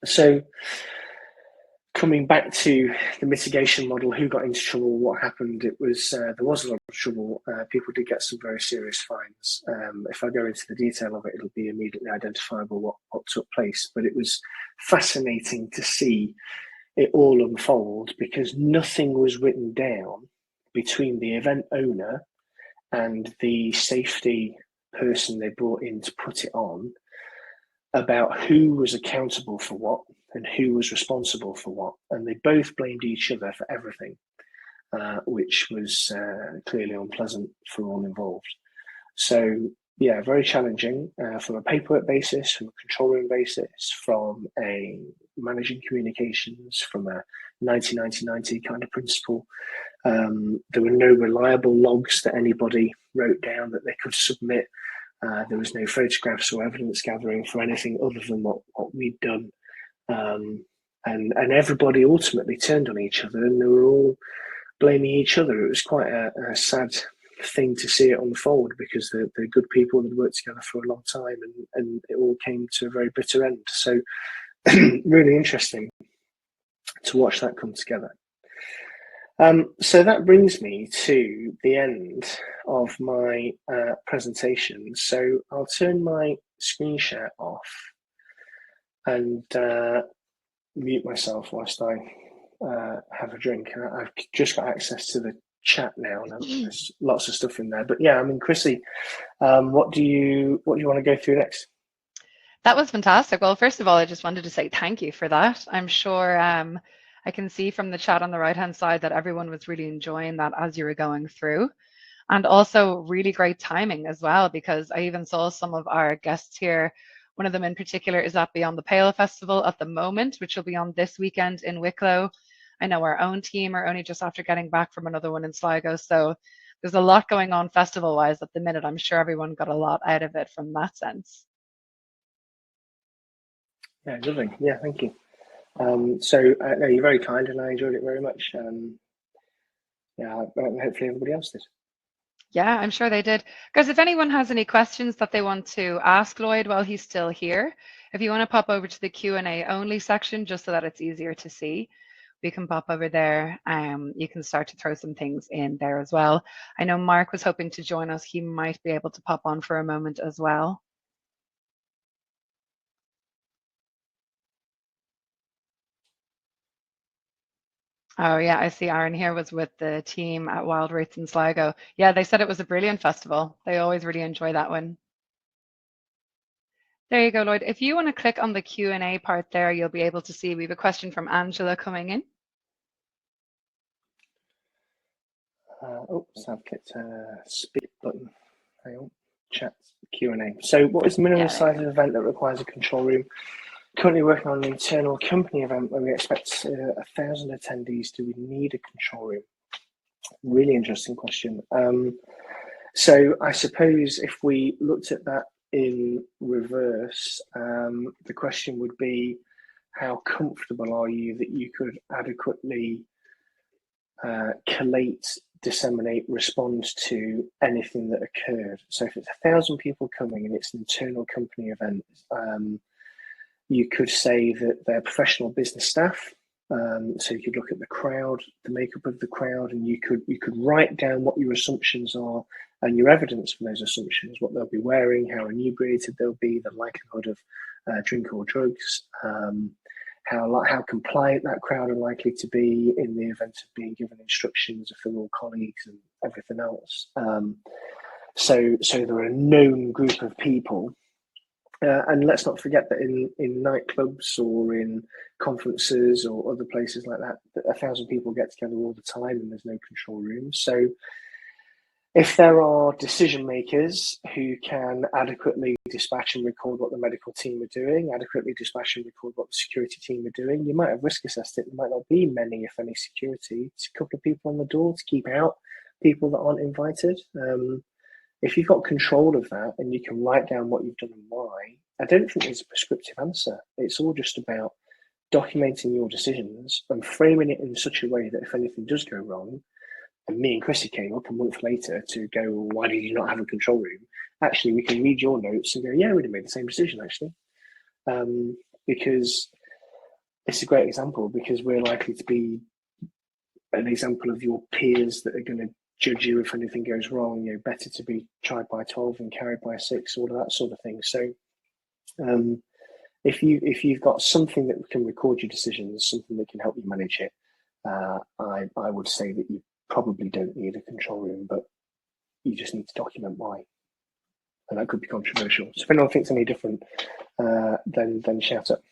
So, coming back to the mitigation model, who got into trouble, what happened, it was there was a lot of trouble. People did get some very serious fines. If I go into the detail of it, it'll be immediately identifiable what took place. But it was fascinating to see it all unfold, because nothing was written down between the event owner and the safety person they brought in to put it on about who was accountable for what and who was responsible for what. And they both blamed each other for everything, which was clearly unpleasant for all involved. So, yeah, very challenging from a paperwork basis, from a control room basis, from a managing communications, from a 90-90-90 kind of principle. There were no reliable logs that anybody wrote down that they could submit. There was no photographs or evidence gathering for anything other than what we'd done. And everybody ultimately turned on each other, and they were all blaming each other. It was quite a sad thing to see it unfold, because the good people had worked together for a long time, and it all came to a very bitter end. So really interesting to watch that come together. So that brings me to the end of my presentation. So I'll turn my screen share off and mute myself whilst I have a drink. I've just got access to the chat now, and there's lots of stuff in there. But yeah, I mean, Chrissy, what do you want to go through next? That was fantastic. Well, first of all, I just wanted to say thank you for that. I'm sure I can see from the chat on the right-hand side that everyone was really enjoying that as you were going through. And also really great timing as well, because I even saw some of our guests here. One of them in particular is at Beyond the Pale Festival at the moment, which will be on this weekend in Wicklow. I know our own team are only just after getting back from another one in Sligo. So there's a lot going on festival-wise at the minute. I'm sure everyone got a lot out of it from that sense. Yeah, lovely. Yeah, thank you. So no, you're very kind, and I enjoyed it very much. Yeah, hopefully everybody else did. Yeah, I'm sure they did. Guys, if anyone has any questions that they want to ask Lloyd while he's still here, if you want to pop over to the Q&A only section, just so that it's easier to see, we can pop over there. You can start to throw some things in there as well. I know Mark was hoping to join us. He might be able to pop on for a moment as well. Oh yeah, I see Aaron here was with the team at Wild Rates in Sligo. Yeah, they said it was a brilliant festival. They always really enjoy that one. There you go, Lloyd. If you want to click on the Q&A part there, you'll be able to see we have a question from Angela coming in. Oops, I've clicked speak button. Hang on, chat Q&A. So what is the minimum size of event that requires a control room? Currently working on an internal company event where we expect 1,000 attendees. Do we need a control room? Really interesting question. So I suppose if we looked at that in reverse, the question would be, how comfortable are you that you could adequately collate, disseminate, respond to anything that occurred? So if it's 1,000 people coming and it's an internal company event, you could say that they're professional business staff. So you could look at the crowd, the makeup of the crowd, and you could write down what your assumptions are and your evidence for those assumptions, what they'll be wearing, how inebriated they'll be, the likelihood of drink or drugs, how compliant that crowd are likely to be in the event of being given instructions if they're all colleagues and everything else. So they're a known group of people. And let's not forget that in nightclubs or in conferences or other places like that, 1,000 people get together all the time and there's no control room. So if there are decision makers who can adequately dispatch and record what the medical team are doing, adequately dispatch and record what the security team are doing, you might have risk assessed it. There might not be many, if any, security. It's a couple of people on the door to keep out people that aren't invited. If you've got control of that and you can write down what you've done and why, I don't think there's a prescriptive answer. It's all just about documenting your decisions and framing it in such a way that if anything does go wrong, and me and Chrissy came up a month later to go, well, why did you not have a control room? Actually, we can read your notes and go, yeah, we'd have made the same decision, actually. Because it's a great example, because we're likely to be an example of your peers that are going to judge you if anything goes wrong. You know, better to be tried by 12 than carried by 6, all of that sort of thing. So if you've got something that can record your decisions, something that can help you manage it, I would say that you probably don't need a control room, but you just need to document why. And that could be controversial. So if anyone thinks any different, then shout it.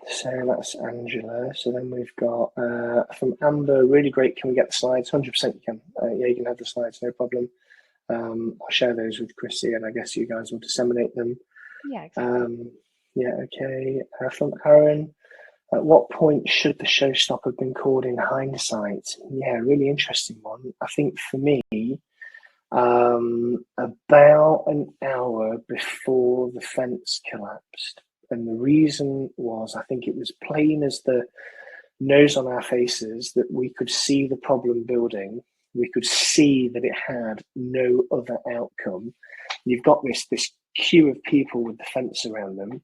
So that's Angela. So then we've got from Amber, really great. Can we get the slides? 100% you can. Yeah, you can have the slides, no problem. I'll share those with Chrissy, and I guess you guys will disseminate them. Yeah, exactly. Yeah, okay. From Aaron, at what point should the showstopper have been called in hindsight? Yeah, really interesting one. I think for me, about an hour before the fence collapsed. And the reason was, I think it was plain as the nose on our faces that we could see the problem building. We could see that it had no other outcome. You've got this queue of people with the fence around them,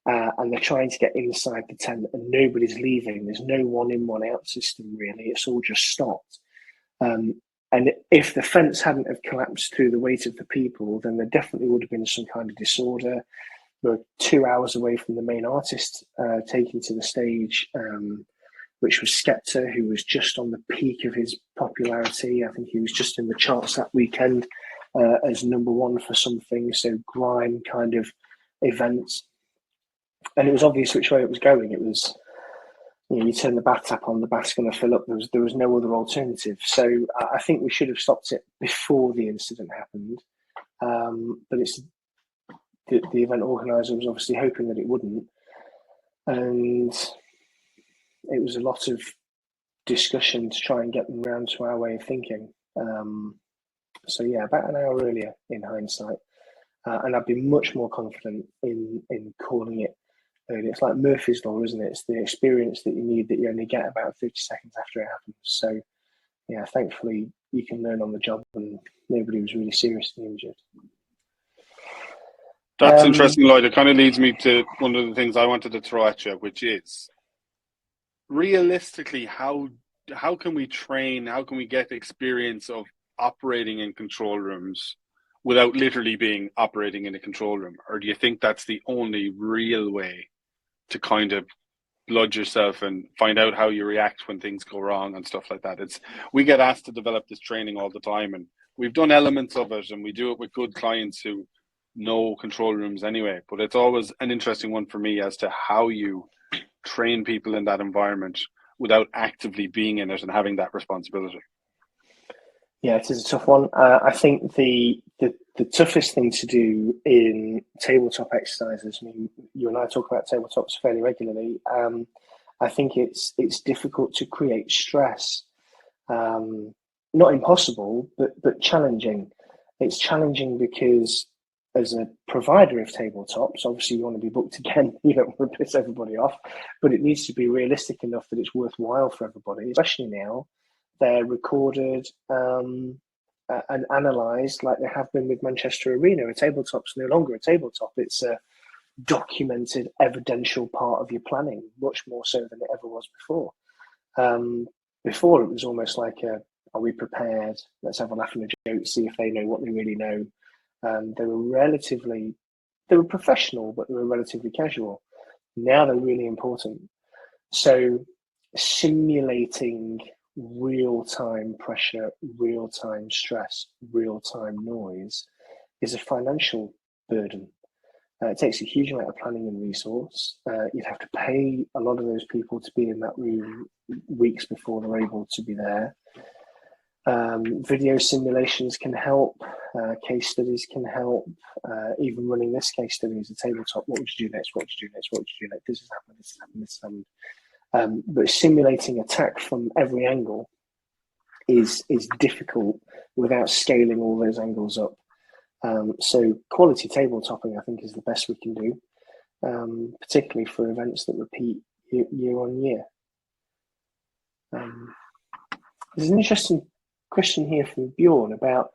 and they're trying to get inside the tent and nobody's leaving. There's no one in, one out system, really. It's all just stopped. And if the fence hadn't have collapsed through the weight of the people, then there definitely would have been some kind of disorder. We were 2 hours away from the main artist taking to the stage, which was Skepta, who was just on the peak of his popularity. I think he was just in the charts that weekend as #1 for something, so grime kind of events. And it was obvious which way it was going. It was, you turn the bath tap on, the bath's going to fill up. There was no other alternative. So I think we should have stopped it before the incident happened. But it's the event organizer was obviously hoping that it wouldn't. And it was a lot of discussion to try and get them around to our way of thinking. So yeah, about an hour earlier in hindsight. And I'd be much more confident in calling it early. It's like Murphy's Law, isn't it? It's the experience that you need that you only get about 30 seconds after it happens. So yeah, thankfully you can learn on the job, and nobody was really seriously injured. That's interesting, Lloyd. It kind of leads me to one of the things I wanted to throw at you, which is, realistically, how can we train, how can we get experience of operating in control rooms without literally being operating in a control room? Or do you think that's the only real way to kind of blood yourself and find out how you react when things go wrong and stuff like that? We get asked to develop this training all the time, and we've done elements of it, and we do it with good clients who know control rooms anyway. But it's always an interesting one for me as to how you train people in that environment without actively being in it and having that responsibility. Yeah, it is a tough one. I think the toughest thing to do in tabletop exercises, I mean, you and I talk about tabletops fairly regularly. I think it's difficult to create stress not impossible, but challenging. It's challenging because as a provider of tabletops, obviously you want to be booked again. You don't want to piss everybody off, but it needs to be realistic enough that it's worthwhile for everybody, especially now. They're recorded and analysed like they have been with Manchester Arena. A tabletop's no longer a tabletop. It's a documented, evidential part of your planning, much more so than it ever was before. Before, it was almost like are we prepared? Let's have a laugh and a joke, see if they know what they really know. They were professional, but they were relatively casual. Now they're really important. So simulating real-time pressure, real-time stress, real-time noise is a financial burden. It takes a huge amount of planning and resource. You'd have to pay a lot of those people to be in that room weeks before they're able to be there. Video simulations can help. Case studies can help. Even running this case study as a tabletop, what would you do next? What would you do next? What would you do next? This has happened, this has happened, this has happened. But simulating attack from every angle is difficult without scaling all those angles up. So quality tabletopping, I think, is the best we can do, particularly for events that repeat year on year. There's an interesting question here from Bjorn about,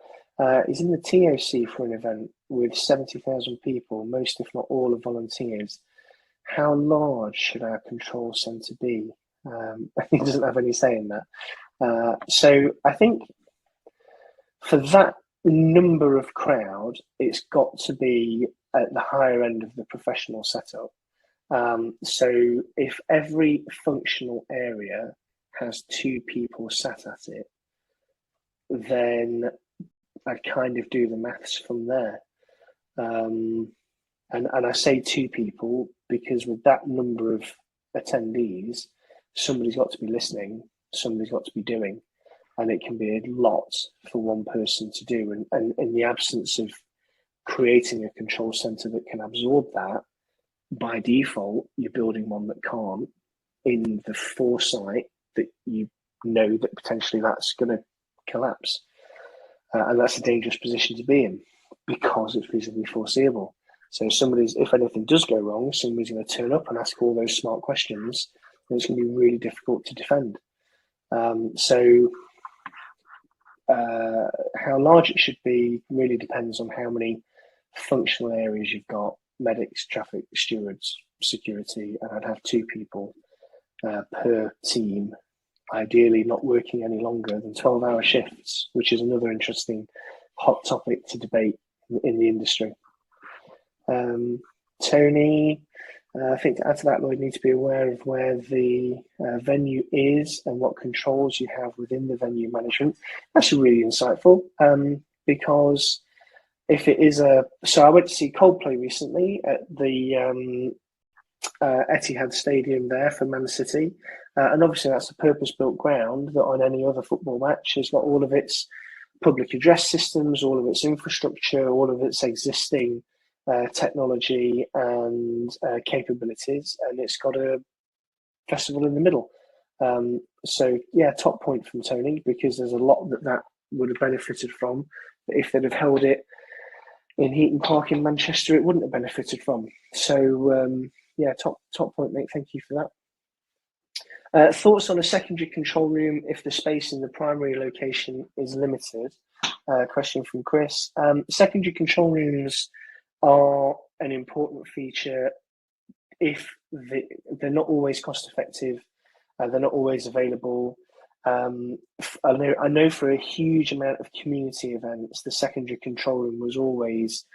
is in the TOC for an event with 70,000 people, most if not all are volunteers, how large should our control centre be? He doesn't have any say in that. So I think for that number of crowd, it's got to be at the higher end of the professional setup. So if every functional area has 2 people sat at it, then I'd kind of do the maths from there. And I say 2 people because with that number of attendees, somebody's got to be listening, somebody's got to be doing. And it can be a lot for one person to do. And in the absence of creating a control center that can absorb that, by default, you're building one that can't, in the foresight that you know that potentially that's going to collapse. And that's a dangerous position to be in because it's reasonably foreseeable. So if anything does go wrong, somebody's going to turn up and ask all those smart questions, and it's going to be really difficult to defend. How large it should be really depends on how many functional areas you've got: medics, traffic, stewards, security, and I'd have 2 people per team, ideally not working any longer than 12-hour shifts, which is another interesting hot topic to debate in the industry. Tony, I think to add to that, Lloyd, need to be aware of where the venue is and what controls you have within the venue management. That's really insightful because if it is so I went to see Coldplay recently at the Etihad Stadium there for Man City. And obviously that's a purpose-built ground that on any other football match has got all of its public address systems, all of its infrastructure, all of its existing technology and capabilities, and it's got a festival in the middle. So yeah, top point from Tony, because there's a lot that would have benefited from. But if they'd have held it in Heaton Park in Manchester, it wouldn't have benefited from. So yeah, top point, mate. Thank you for that. Thoughts on a secondary control room if the space in the primary location is limited? Question from Chris. Secondary control rooms are an important feature if they're not always cost effective, they're not always available. I know for a huge amount of community events, the secondary control room was always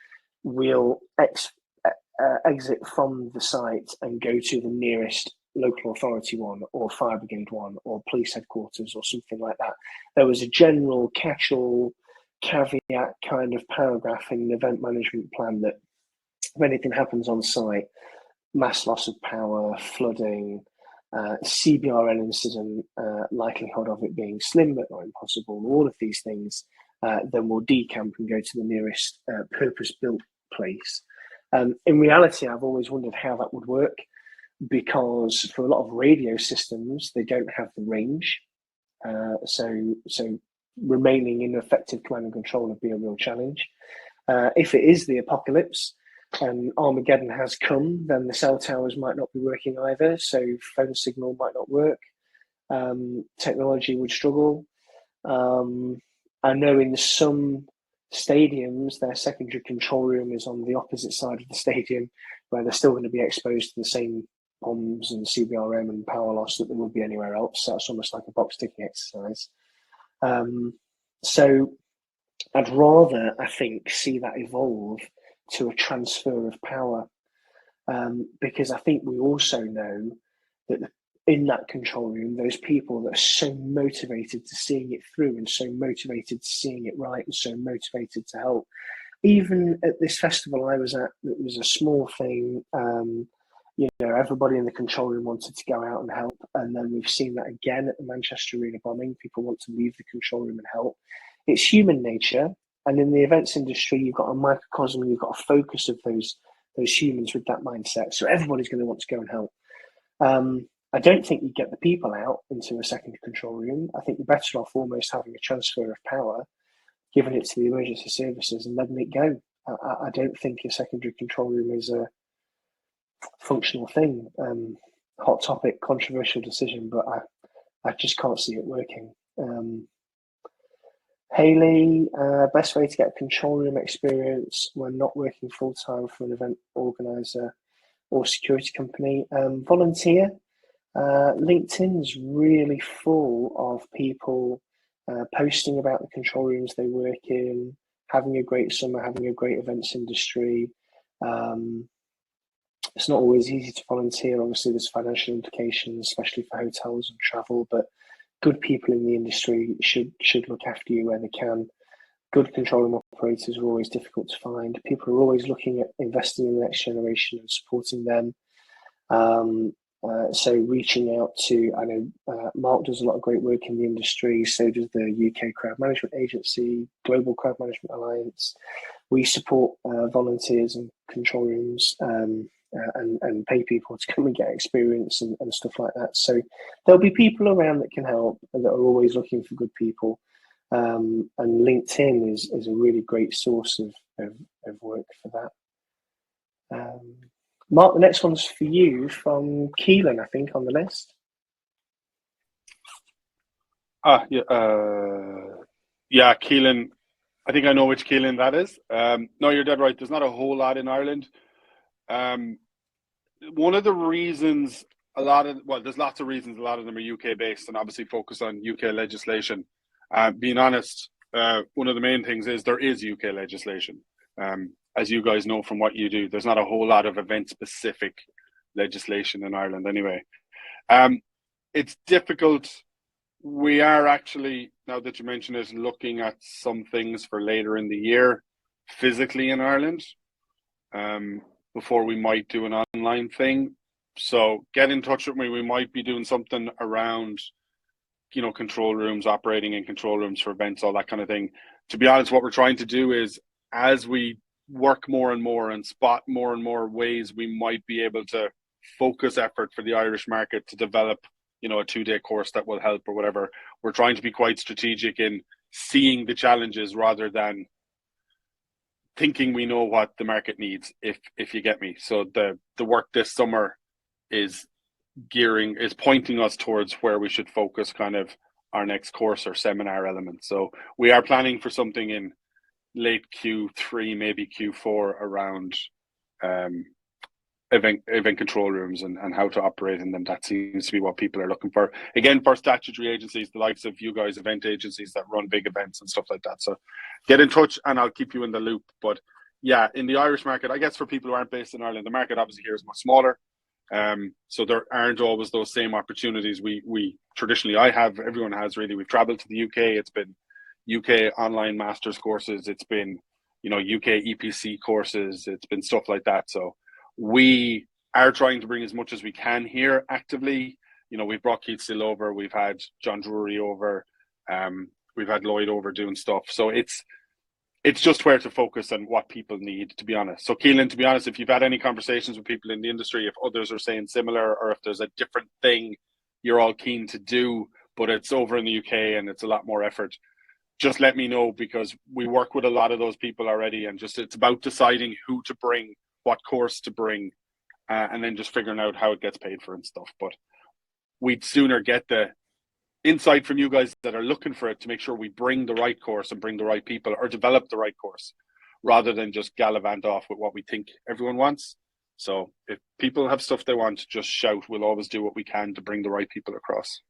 we'll exit from the site and go to the nearest local authority one or fire brigade one or police headquarters or something like that. There was a general catch-all caveat kind of paragraph in the event management plan that if anything happens on site, mass loss of power, flooding, CBRN incident, likelihood of it being slim but not impossible, all of these things, then we'll decamp and go to the nearest purpose-built place. In reality, I've always wondered how that would work, because for a lot of radio systems, they don't have the range. So remaining in effective command and control would be a real challenge. If it is the apocalypse and Armageddon has come, then the cell towers might not be working either, so phone signal might not work. Technology would struggle. I know in some stadiums, their secondary control room is on the opposite side of the stadium, where they're still going to be exposed to the same bombs and CBRM and power loss that there would be anywhere else. So that's almost like a box ticking exercise. So I'd rather, I think, see that evolve to a transfer of power, because I think we also know that in that control room, those people that are so motivated to seeing it through and so motivated to seeing it right and so motivated to help. Even at this festival I was at, it was a small thing. Everybody in the control room wanted to go out and help. And then we've seen that again at the Manchester Arena bombing. People want to leave the control room and help. It's human nature. And in the events industry, you've got a microcosm, you've got a focus of those humans with that mindset. So everybody's going to want to go and help. I don't think you get the people out into a secondary control room. I think you're better off almost having a transfer of power, giving it to the emergency services and letting it go. I don't think a secondary control room is a functional thing. Hot topic, controversial decision, but I just can't see it working. Hayley, best way to get a control room experience when not working full time for an event organizer or security company. Volunteer. LinkedIn's really full of people posting about the control rooms they work in, having a great summer, having a great events industry. It's not always easy to volunteer. Obviously, there's financial implications, especially for hotels and travel, but good people in the industry should look after you where they can. Good control room operators are always difficult to find. People are always looking at investing in the next generation and supporting them. So reaching out to, I know Mark does a lot of great work in the industry, so does the UK Crowd Management Agency, Global Crowd Management Alliance. We support volunteers and control rooms and pay people to come and get experience and stuff like that. So there'll be people around that can help and that are always looking for good people. And LinkedIn is a really great source of work for that. Mark, the next one's for you from Keelan, I think, on the list. Yeah, Keelan. I think I know which Keelan that is. No, you're dead right. There's not a whole lot in Ireland. One of the reasons, there's lots of reasons. A lot of them are UK based and obviously focus on UK legislation. Being honest, one of the main things is there is UK legislation. As you guys know from what you do, there's not a whole lot of event-specific legislation in Ireland anyway. It's difficult. We are actually, now that you mention it, looking at some things for later in the year physically in Ireland before we might do an online thing. So get in touch with me. We might be doing something around, control rooms, operating in control rooms for events, all that kind of thing. To be honest, what we're trying to do is, as we work more and more and spot more and more ways we might be able to focus effort for the Irish market to develop, a 2-day course that will help or whatever. We're trying to be quite strategic in seeing the challenges rather than thinking we know what the market needs, if you get me. So the work this summer is pointing us towards where we should focus kind of our next course or seminar element. So we are planning for something in late Q3, maybe Q4 around event control rooms and how to operate in them. That seems to be what people are looking for. Again, for statutory agencies, the likes of you guys, event agencies that run big events and stuff like that. So get in touch and I'll keep you in the loop. But yeah, in the Irish market, I guess for people who aren't based in Ireland, the market obviously here is much smaller. So there aren't always those same opportunities we traditionally, everyone has really. We've traveled to the UK. It's been UK online masters courses. It's been, UK EPC courses. It's been stuff like that. So we are trying to bring as much as we can here actively. We've brought Keith Still over. We've had John Drury over. We've had Lloyd over doing stuff. So it's just where to focus on what people need, to be honest. So Keelan, to be honest, if you've had any conversations with people in the industry, if others are saying similar, or if there's a different thing you're all keen to do, but it's over in the UK and it's a lot more effort, just let me know, because we work with a lot of those people already, and just it's about deciding who to bring, what course to bring, and then just figuring out how it gets paid for and stuff. But we'd sooner get the insight from you guys that are looking for it to make sure we bring the right course and bring the right people, or develop the right course, rather than just gallivant off with what we think everyone wants. So if people have stuff they want, just shout. We'll always do what we can to bring the right people across.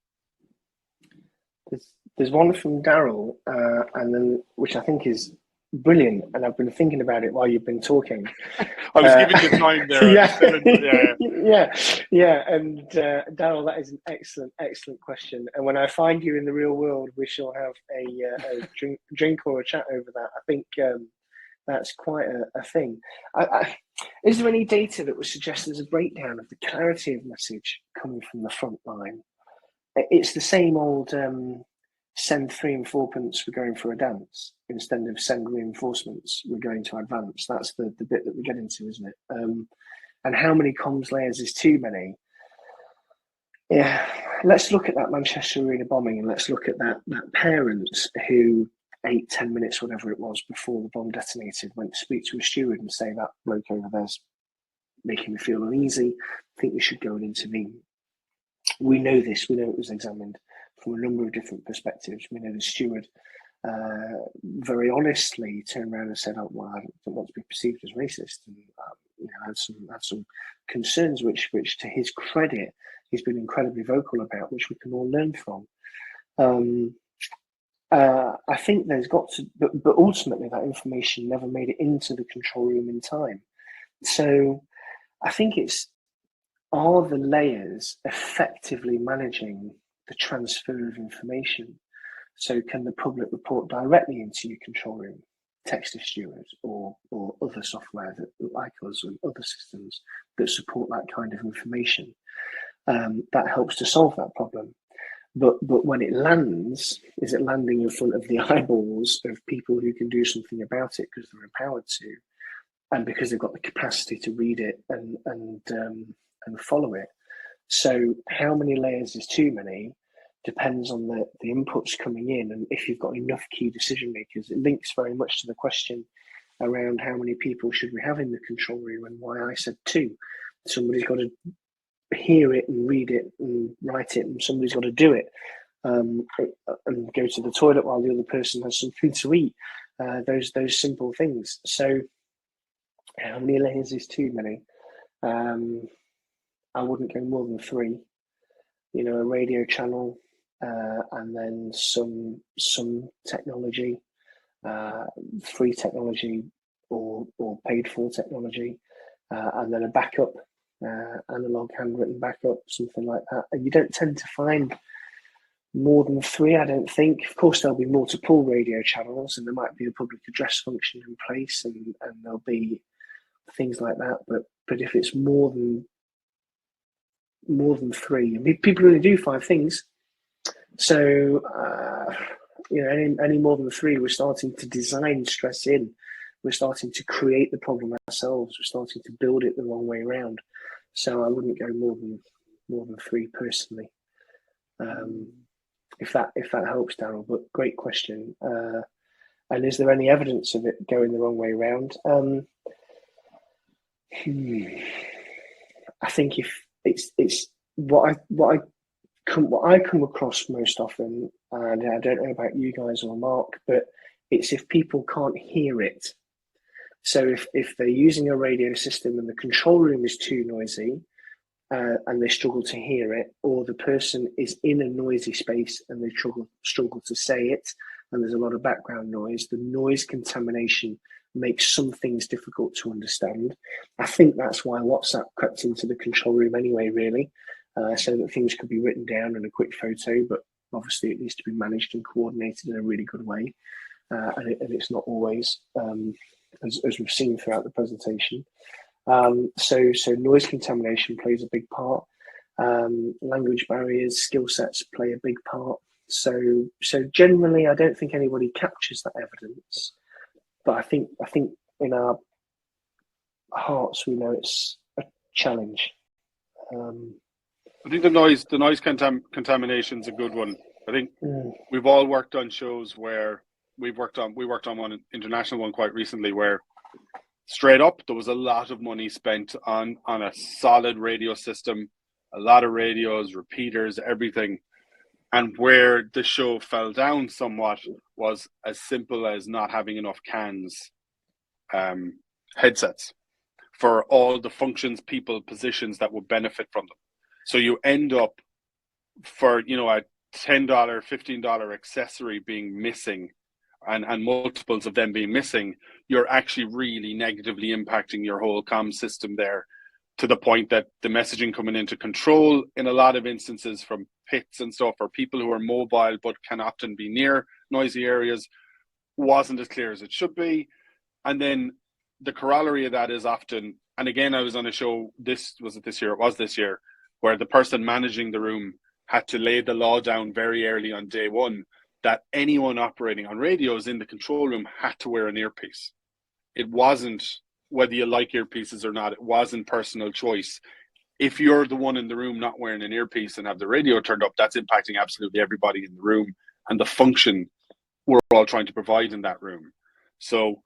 There's one from Daryl, and then which I think is brilliant, and I've been thinking about it while you've been talking. I was giving you time there. Yeah. And Daryl, that is an excellent question. And when I find you in the real world, we shall have a drink or a chat over that. I think that's quite a thing. Is there any data that would suggest there's a breakdown of the clarity of message coming from the front line? It's the same old send 3 and 4 pence, we're going for a dance, instead of send reinforcements, we're going to advance. That's the bit that we get into, isn't it? And how many comms layers is too many? Yeah, let's look at that Manchester Arena bombing, and let's look at that parents who 8-10 minutes, whatever it was, before the bomb detonated, went to speak to a steward and say, that bloke over there's making me feel uneasy, I think we should go and intervene. We know this, we know it was examined from a number of different perspectives. We know the steward very honestly turned around and said, oh, well, I don't want to be perceived as racist, and had some concerns, which to his credit, he's been incredibly vocal about, which we can all learn from. I think there's got to, but ultimately that information never made it into the control room in time. So I think it's, are the layers effectively managing the transfer of information? So can the public report directly into your control room, text a steward, or other software that, like us, and other systems that support that kind of information? That helps to solve that problem. But when it lands, is it landing in front of the eyeballs of people who can do something about it because they're empowered to, and because they've got the capacity to read it and follow it? So how many layers is too many depends on the inputs coming in, and if you've got enough key decision makers. It links very much to the question around how many people should we have in the control room, and why I said 2. Somebody's got to hear it and read it and write it, and somebody's got to do it, and go to the toilet while the other person has something to eat. Those simple things. So how many layers is too many? I wouldn't go more than 3. A radio channel, and then some technology, free technology or paid for technology, and then a backup, analog handwritten backup, something like that. And you don't tend to find more than 3, I don't think. Of course, there'll be multiple radio channels, and there might be a public address function in place, and there'll be things like that. But if it's more than 3, I mean, people only do 5 things. So any more than 3, we're starting to design stress in. We're starting to create the problem ourselves. We're starting to build it the wrong way around. So I wouldn't go more than 3 personally. If that helps, Daryl. But great question. And is there any evidence of it going the wrong way around? I think if it's what I come across most often, and I don't know about you guys or Mark, but it's if people can't hear it. So if they're using a radio system and the control room is too noisy, and they struggle to hear it, or the person is in a noisy space and they struggle to say it, and there's a lot of background noise, the noise contamination makes some things difficult to understand. I think that's why WhatsApp crept into the control room anyway, really, so that things could be written down in a quick photo, but obviously it needs to be managed and coordinated in a really good way, and it's not always, as we've seen throughout the presentation. So noise contamination plays a big part. Language barriers, skill sets play a big part. So generally, I don't think anybody captures that evidence, but I think in our hearts we know it's a challenge. I think the noise contamination is a good one. I think we've all worked on shows where we worked on one international one quite recently where straight up there was a lot of money spent on a solid radio system, a lot of radios, repeaters, everything. And where the show fell down somewhat was as simple as not having enough cans, headsets for all the functions, people, positions that would benefit from them. So you end up for, you know, a $10, $15 accessory being missing and multiples of them being missing, you're actually really negatively impacting your whole comm system there, to the point that the messaging coming into control in a lot of instances from pits and stuff, or people who are mobile but can often be near noisy areas, wasn't as clear as it should be. And then the corollary of that is often, and again, I was on a show, this year, where the person managing the room had to lay the law down very early on day one that anyone operating on radios in the control room had to wear an earpiece. It wasn't whether you like earpieces or not, it wasn't personal choice. If you're the one in the room not wearing an earpiece and have the radio turned up, that's impacting absolutely everybody in the room and the function we're all trying to provide in that room. So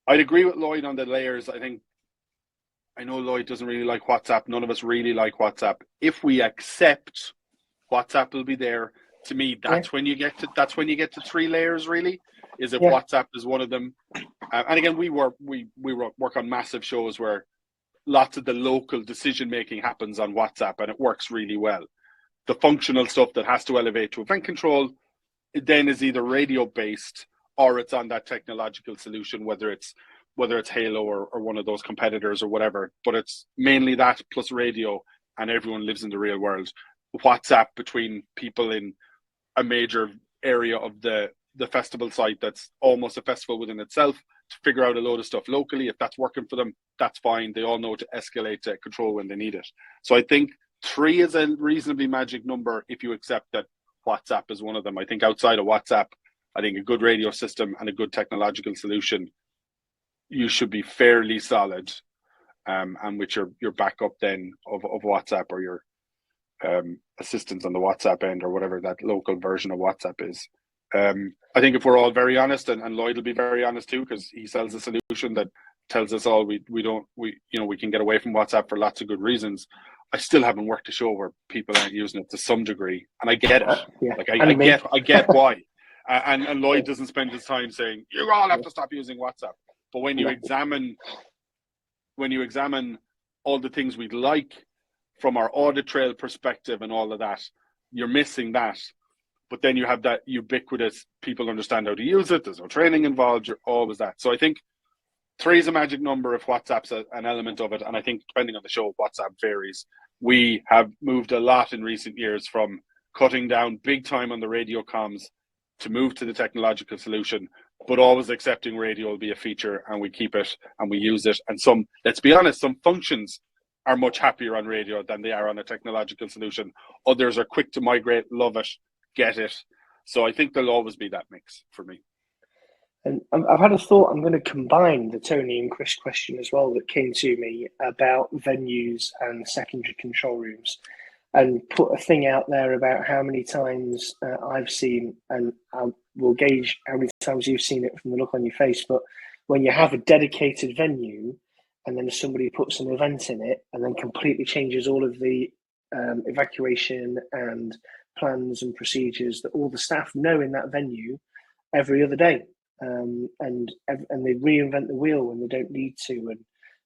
I'd agree with Lloyd on the layers. I know Lloyd doesn't really like WhatsApp. None of us really like WhatsApp. If we accept WhatsApp will be there, to me, that's when you get to 3 layers, really, is if WhatsApp is one of them. And again, we work on massive shows where lots of the local decision making happens on WhatsApp, and it works really well. The functional stuff that has to elevate to event control, it then is either radio based or it's on that technological solution, whether it's Halo or one of those competitors or whatever. But it's mainly that plus radio, and everyone lives in the real world. WhatsApp between people in a major area of the festival site that's almost a festival within itself, to figure out a load of stuff locally. If that's working for them, that's fine. They all know to escalate to control when they need it. So I think 3 is a reasonably magic number if you accept that WhatsApp is one of them. I think outside of WhatsApp, I think a good radio system and a good technological solution, you should be fairly solid. And with your backup then of WhatsApp, or your assistance on the WhatsApp end, or whatever that local version of WhatsApp is. I think if we're all very honest, and Lloyd will be very honest too, because he sells a solution that tells us all we can get away from WhatsApp for lots of good reasons. I still haven't worked a show where people aren't using it to some degree, and I get it. I get why. And Lloyd doesn't spend his time saying you all have to stop using WhatsApp. But when you examine all the things we'd like from our audit trail perspective and all of that, you're missing that. But then you have that ubiquitous, people understand how to use it, there's no training involved, you're always that. So I think 3 is a magic number if WhatsApp's an element of it. And I think depending on the show, WhatsApp varies. We have moved a lot in recent years from cutting down big time on the radio comms to move to the technological solution, but always accepting radio will be a feature, and we keep it and we use it. And some, let's be honest, some functions are much happier on radio than they are on a technological solution. Others are quick to migrate, love it, get it. So I think there'll always be that mix for me. And I've had a thought. I'm going to combine the Tony and Chris question as well that came to me about venues and secondary control rooms, and put a thing out there about how many times I've seen, and we'll gauge how many times you've seen it from the look on your face, but when you have a dedicated venue and then somebody puts an event in it and then completely changes all of the evacuation and plans and procedures that all the staff know in that venue every other day, and they reinvent the wheel when they don't need to, and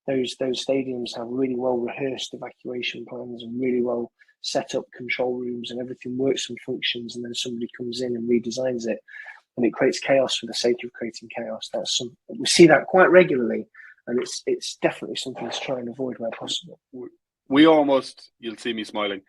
those stadiums have really well rehearsed evacuation plans and really well set up control rooms, and everything works and functions, and then somebody comes in and redesigns it and it creates chaos for the sake of creating chaos. We see that quite regularly, and it's definitely something to try and avoid where possible. We almost, you'll see me smiling,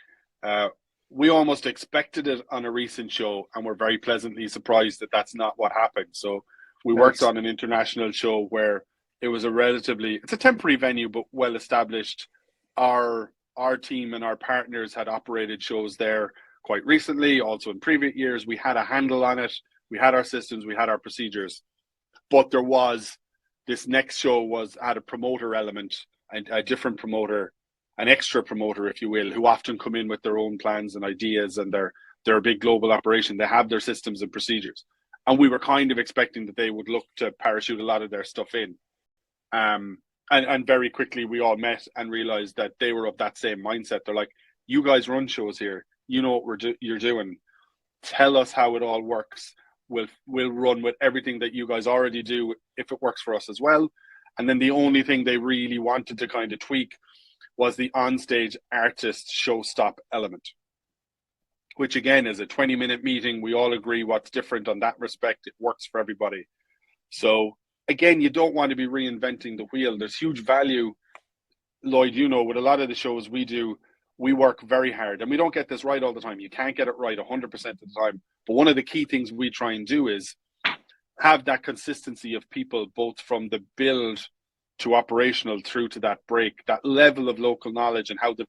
we almost expected it on a recent show, and we're very pleasantly surprised that that's not what happened. So we worked on an international show where it was it's a temporary venue, but well established. Our team and our partners had operated shows there quite recently. Also in previous years, we had a handle on it. We had our systems, we had our procedures, but there was this next show had a promoter element, and a different promoter, an extra promoter, if you will, who often come in with their own plans and ideas, and they're a big global operation. They have their systems and procedures. And we were kind of expecting that they would look to parachute a lot of their stuff in. And very quickly we all met and realized that they were of that same mindset. They're like, you guys run shows here. You know what you're doing. Tell us how it all works. We'll run with everything that you guys already do if it works for us as well. And then the only thing they really wanted to kind of tweak was the onstage artist show stop element, which again is a 20-minute meeting. We all agree what's different on that respect. It works for everybody. So again, you don't want to be reinventing the wheel. There's huge value, Lloyd, you know, with a lot of the shows we do, we work very hard, and we don't get this right all the time. You can't get it right 100% of the time. But one of the key things we try and do is have that consistency of people, both from the build to operational through to that break. That level of local knowledge and how the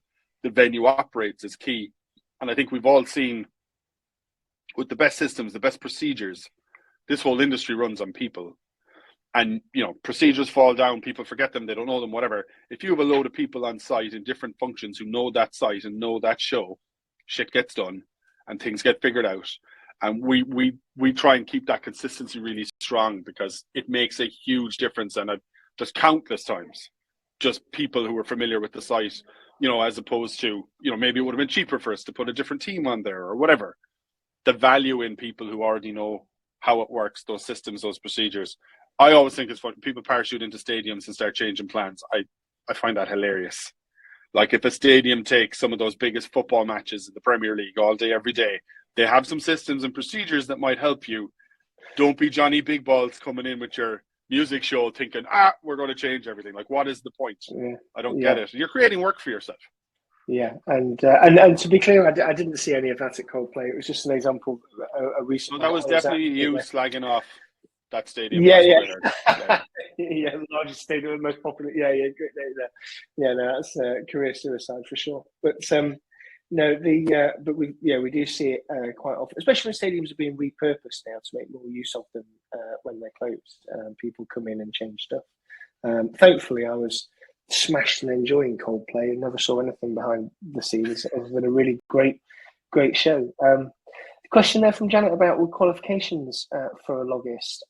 venue operates is key. And I think we've all seen with the best systems, the best procedures, this whole industry runs on people. And, you know, procedures fall down, people forget them, they don't know them, whatever. If you have a load of people on site in different functions who know that site and know that show, shit gets done and things get figured out. And we try and keep that consistency really strong, because it makes a huge difference. And there's countless times just people who are familiar with the site, you know, as opposed to, you know, maybe it would have been cheaper for us to put a different team on there or whatever. The value in people who already know how it works, those systems, those procedures. I always think it's fun. People parachute into stadiums and start changing plans. I find that hilarious. Like if a stadium takes some of those biggest football matches in the Premier League all day, every day, they have some systems and procedures that might help you. Don't be Johnny Big Balls coming in with your music show thinking, we're going to change everything. Like, what is the point? Yeah. I don't get it. You're creating work for yourself. Yeah, and to be clear, I didn't see any of that at Coldplay. It was just an example. A recent. So that was definitely you slagging off that stadium. Yeah. The largest stadium, the most popular. Yeah, great day there. Yeah, no, that's career suicide for sure. But no, but we do see it quite often, especially when stadiums are being repurposed now to make more use of them when they're closed. People come in and change stuff. Thankfully, I was smashed and enjoying Coldplay and never saw anything behind the scenes other than a really great show. The question there from Janet about qualifications for a logist.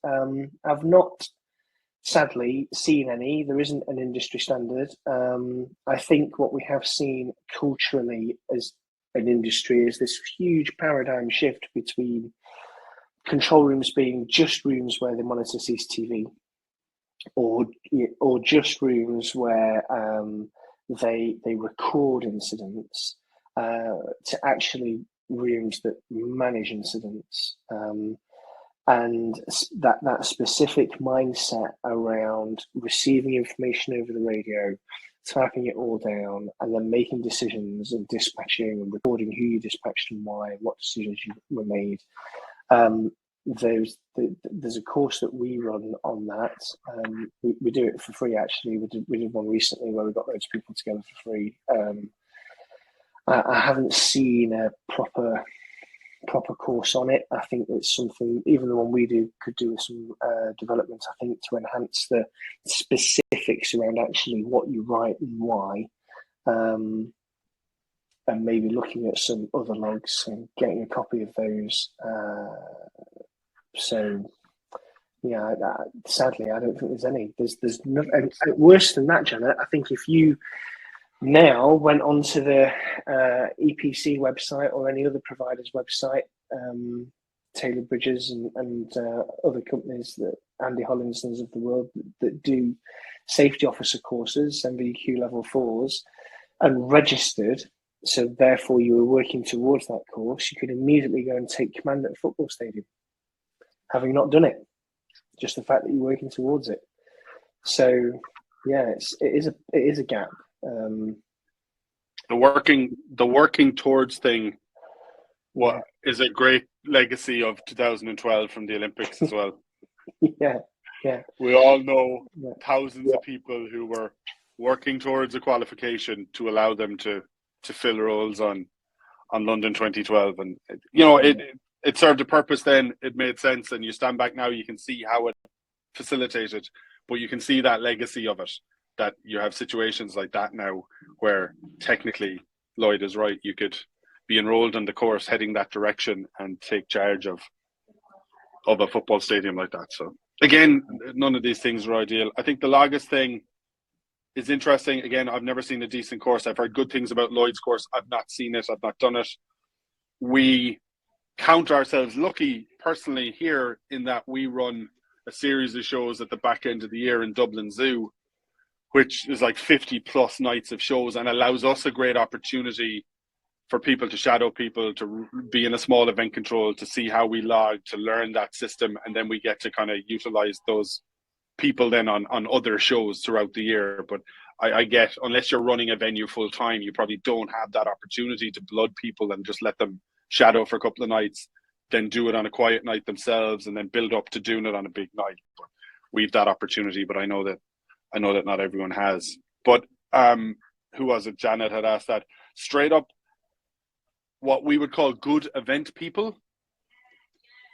I've not sadly seen any. There isn't an industry standard. I think what we have seen culturally as an industry is this huge paradigm shift between control rooms being just rooms where they monitor CCTV, or just rooms where they record incidents, to actually rooms that manage incidents, and that specific mindset around receiving information over the radio, typing it all down, and then making decisions and dispatching and recording who you dispatched and why, and what decisions were made. There's a course that we run on that. We do it for free, actually. We did one recently where we got loads of people together for free. I haven't seen a proper course on it. I think it's something, even the one we do, could do with some development, I think, to enhance the specifics around actually what you write and why, and maybe looking at some other logs and getting a copy of those. So, yeah, sadly, I don't think there's any. There's no, and worse than that, Janet. I think if you now went onto the EPC website or any other provider's website, Taylor Bridges and other companies, that Andy Hollinsons of the world, that do safety officer courses, MVQ level 4s, and registered, so therefore you were working towards that course, you could immediately go and take command at a football stadium, having not done it. Just the fact that you're working towards it. So yeah, it is a gap. The working towards thing is a great legacy of 2012 from the Olympics as well. Yeah. We all know thousands of people who were working towards a qualification to allow them to fill roles on London 2012, and it served a purpose then. It made sense, and you stand back now, you can see how it facilitated, but you can see that legacy of it, that you have situations like that now where technically Lloyd is right, you could be enrolled in the course heading that direction and take charge of a football stadium like that. So again, none of these things are ideal. I think the Lagos thing is interesting. Again, I've never seen a decent course. I've heard good things about Lloyd's course. I've not seen it. I've not done it. We count ourselves lucky personally here in that we run a series of shows at the back end of the year in Dublin Zoo, which is like 50 plus nights of shows and allows us a great opportunity for people to shadow people, to be in a small event control, to see how we log, to learn that system. And then we get to kind of utilize those people then on other shows throughout the year. But I get, unless you're running a venue full time, you probably don't have that opportunity to blood people and just let them shadow for a couple of nights, then do it on a quiet night themselves, and then build up to doing it on a big night. But we've that opportunity, but I know that not everyone has. But who was it? Janet had asked that. Straight up, what we would call good event people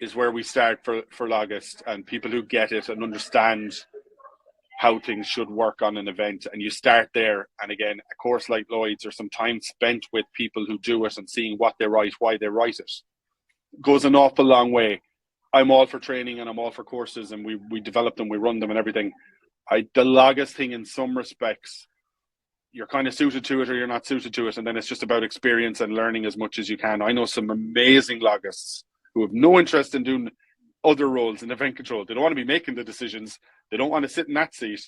is where we start for Lagos, and people who get it and understand how things should work on an event. And you start there. And again, a course like Lloyd's, or some time spent with people who do it and seeing what they write, why they write it, goes an awful long way. I'm all for training and I'm all for courses, and we develop them, we run them and everything. The Lagos thing, in some respects, you're kind of suited to it or you're not suited to it, and then it's just about experience and learning as much as you can. I know some amazing Logists who have no interest in doing other roles in event control. They don't want to be making the decisions. They don't want to sit in that seat,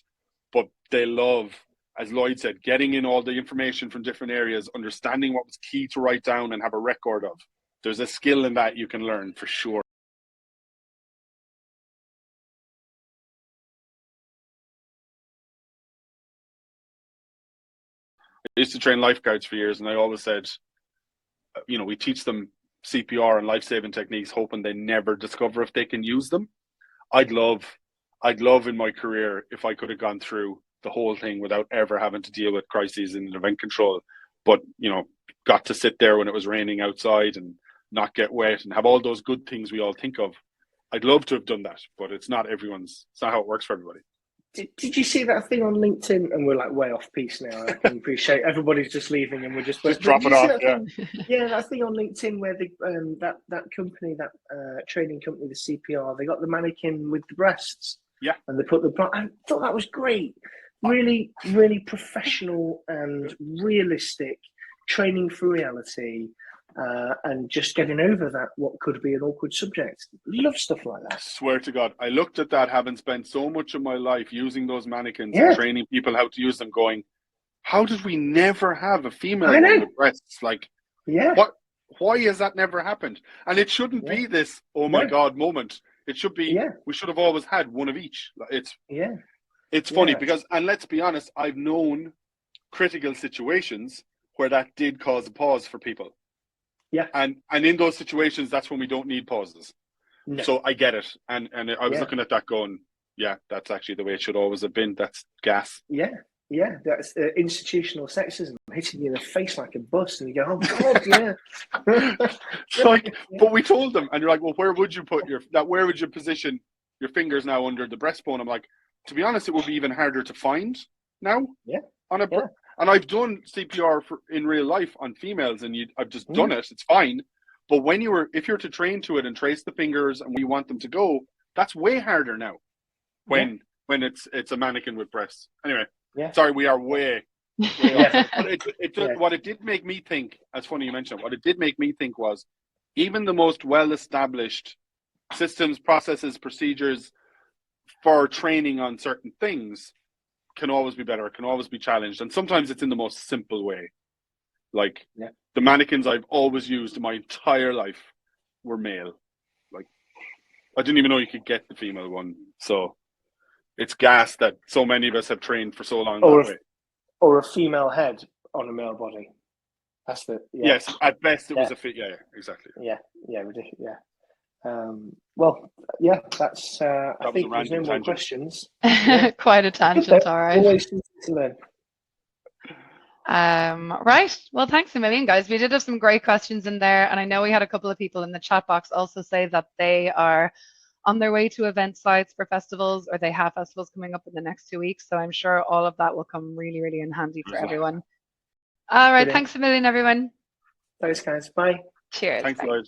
but they love, as Lloyd said, getting in all the information from different areas, understanding what was key to write down and have a record of. There's a skill in that you can learn for sure. I used to train lifeguards for years, and I always said, we teach them CPR and life-saving techniques, hoping they never discover if they can use them. I'd love in my career if I could have gone through the whole thing without ever having to deal with crises in event control, but got to sit there when it was raining outside and not get wet and have all those good things we all think of. I'd love to have done that, but it's not how it works for everybody. Did you see that thing on LinkedIn? And we're like way off piece now. I can appreciate everybody's just leaving and we're just drop it off. That thing on LinkedIn where that company, that training company, the CPR, they got the mannequin with the breasts. Yeah. And they put I thought that was great. Really, really professional and realistic training for reality. And just getting over that, what could be an awkward subject. Love stuff like that. I swear to God, I looked at that, having spent so much of my life using those mannequins and training people how to use them, going, how did we never have a female one with breasts? Why has that never happened? And it shouldn't be this, oh my God, moment. It should be, we should have always had one of each. It's funny because, and let's be honest, I've known critical situations where that did cause a pause for people. Yeah. And in those situations, that's when we don't need pauses. No. So I get it. And I was looking at that going, that's actually the way it should always have been. That's gas. Yeah. That's institutional sexism hitting you in the face like a bus, and you go, oh God, but we told them, and you're like, well, where would you put where would you position your fingers now under the breastbone? I'm like, to be honest, it would be even harder to find now. On a And I've done CPR in real life on females, and I've just done it. It's fine. But if you're to train to it and trace the fingers and where you want them to go, that's way harder now. When it's a mannequin with breasts. Anyway, sorry, we are way off. But what it did make me think, as funny you mentioned, what it did make me think was, even the most well-established systems, processes, procedures for training on certain things can always be better, can always be challenged, and sometimes it's in the most simple way. Like the mannequins I've always used in my entire life were male. Like I didn't even know you could get the female one. So it's gas that so many of us have trained for so long. Or a female head on a male body. That's the yes. At best, it was a fit. Yeah, exactly. Yeah, ridiculous. Yeah. That's. I think there's no more questions. Quite a tangent, all right. Always to learn. Right. Well, thanks a million, guys. We did have some great questions in there, and I know we had a couple of people in the chat box also say that they are on their way to event sites for festivals, or they have festivals coming up in the next 2 weeks. So I'm sure all of that will come really, really in handy for everyone. All right. Brilliant. Thanks a million, everyone. Thanks, guys. Bye. Cheers. Thanks, Lloyd.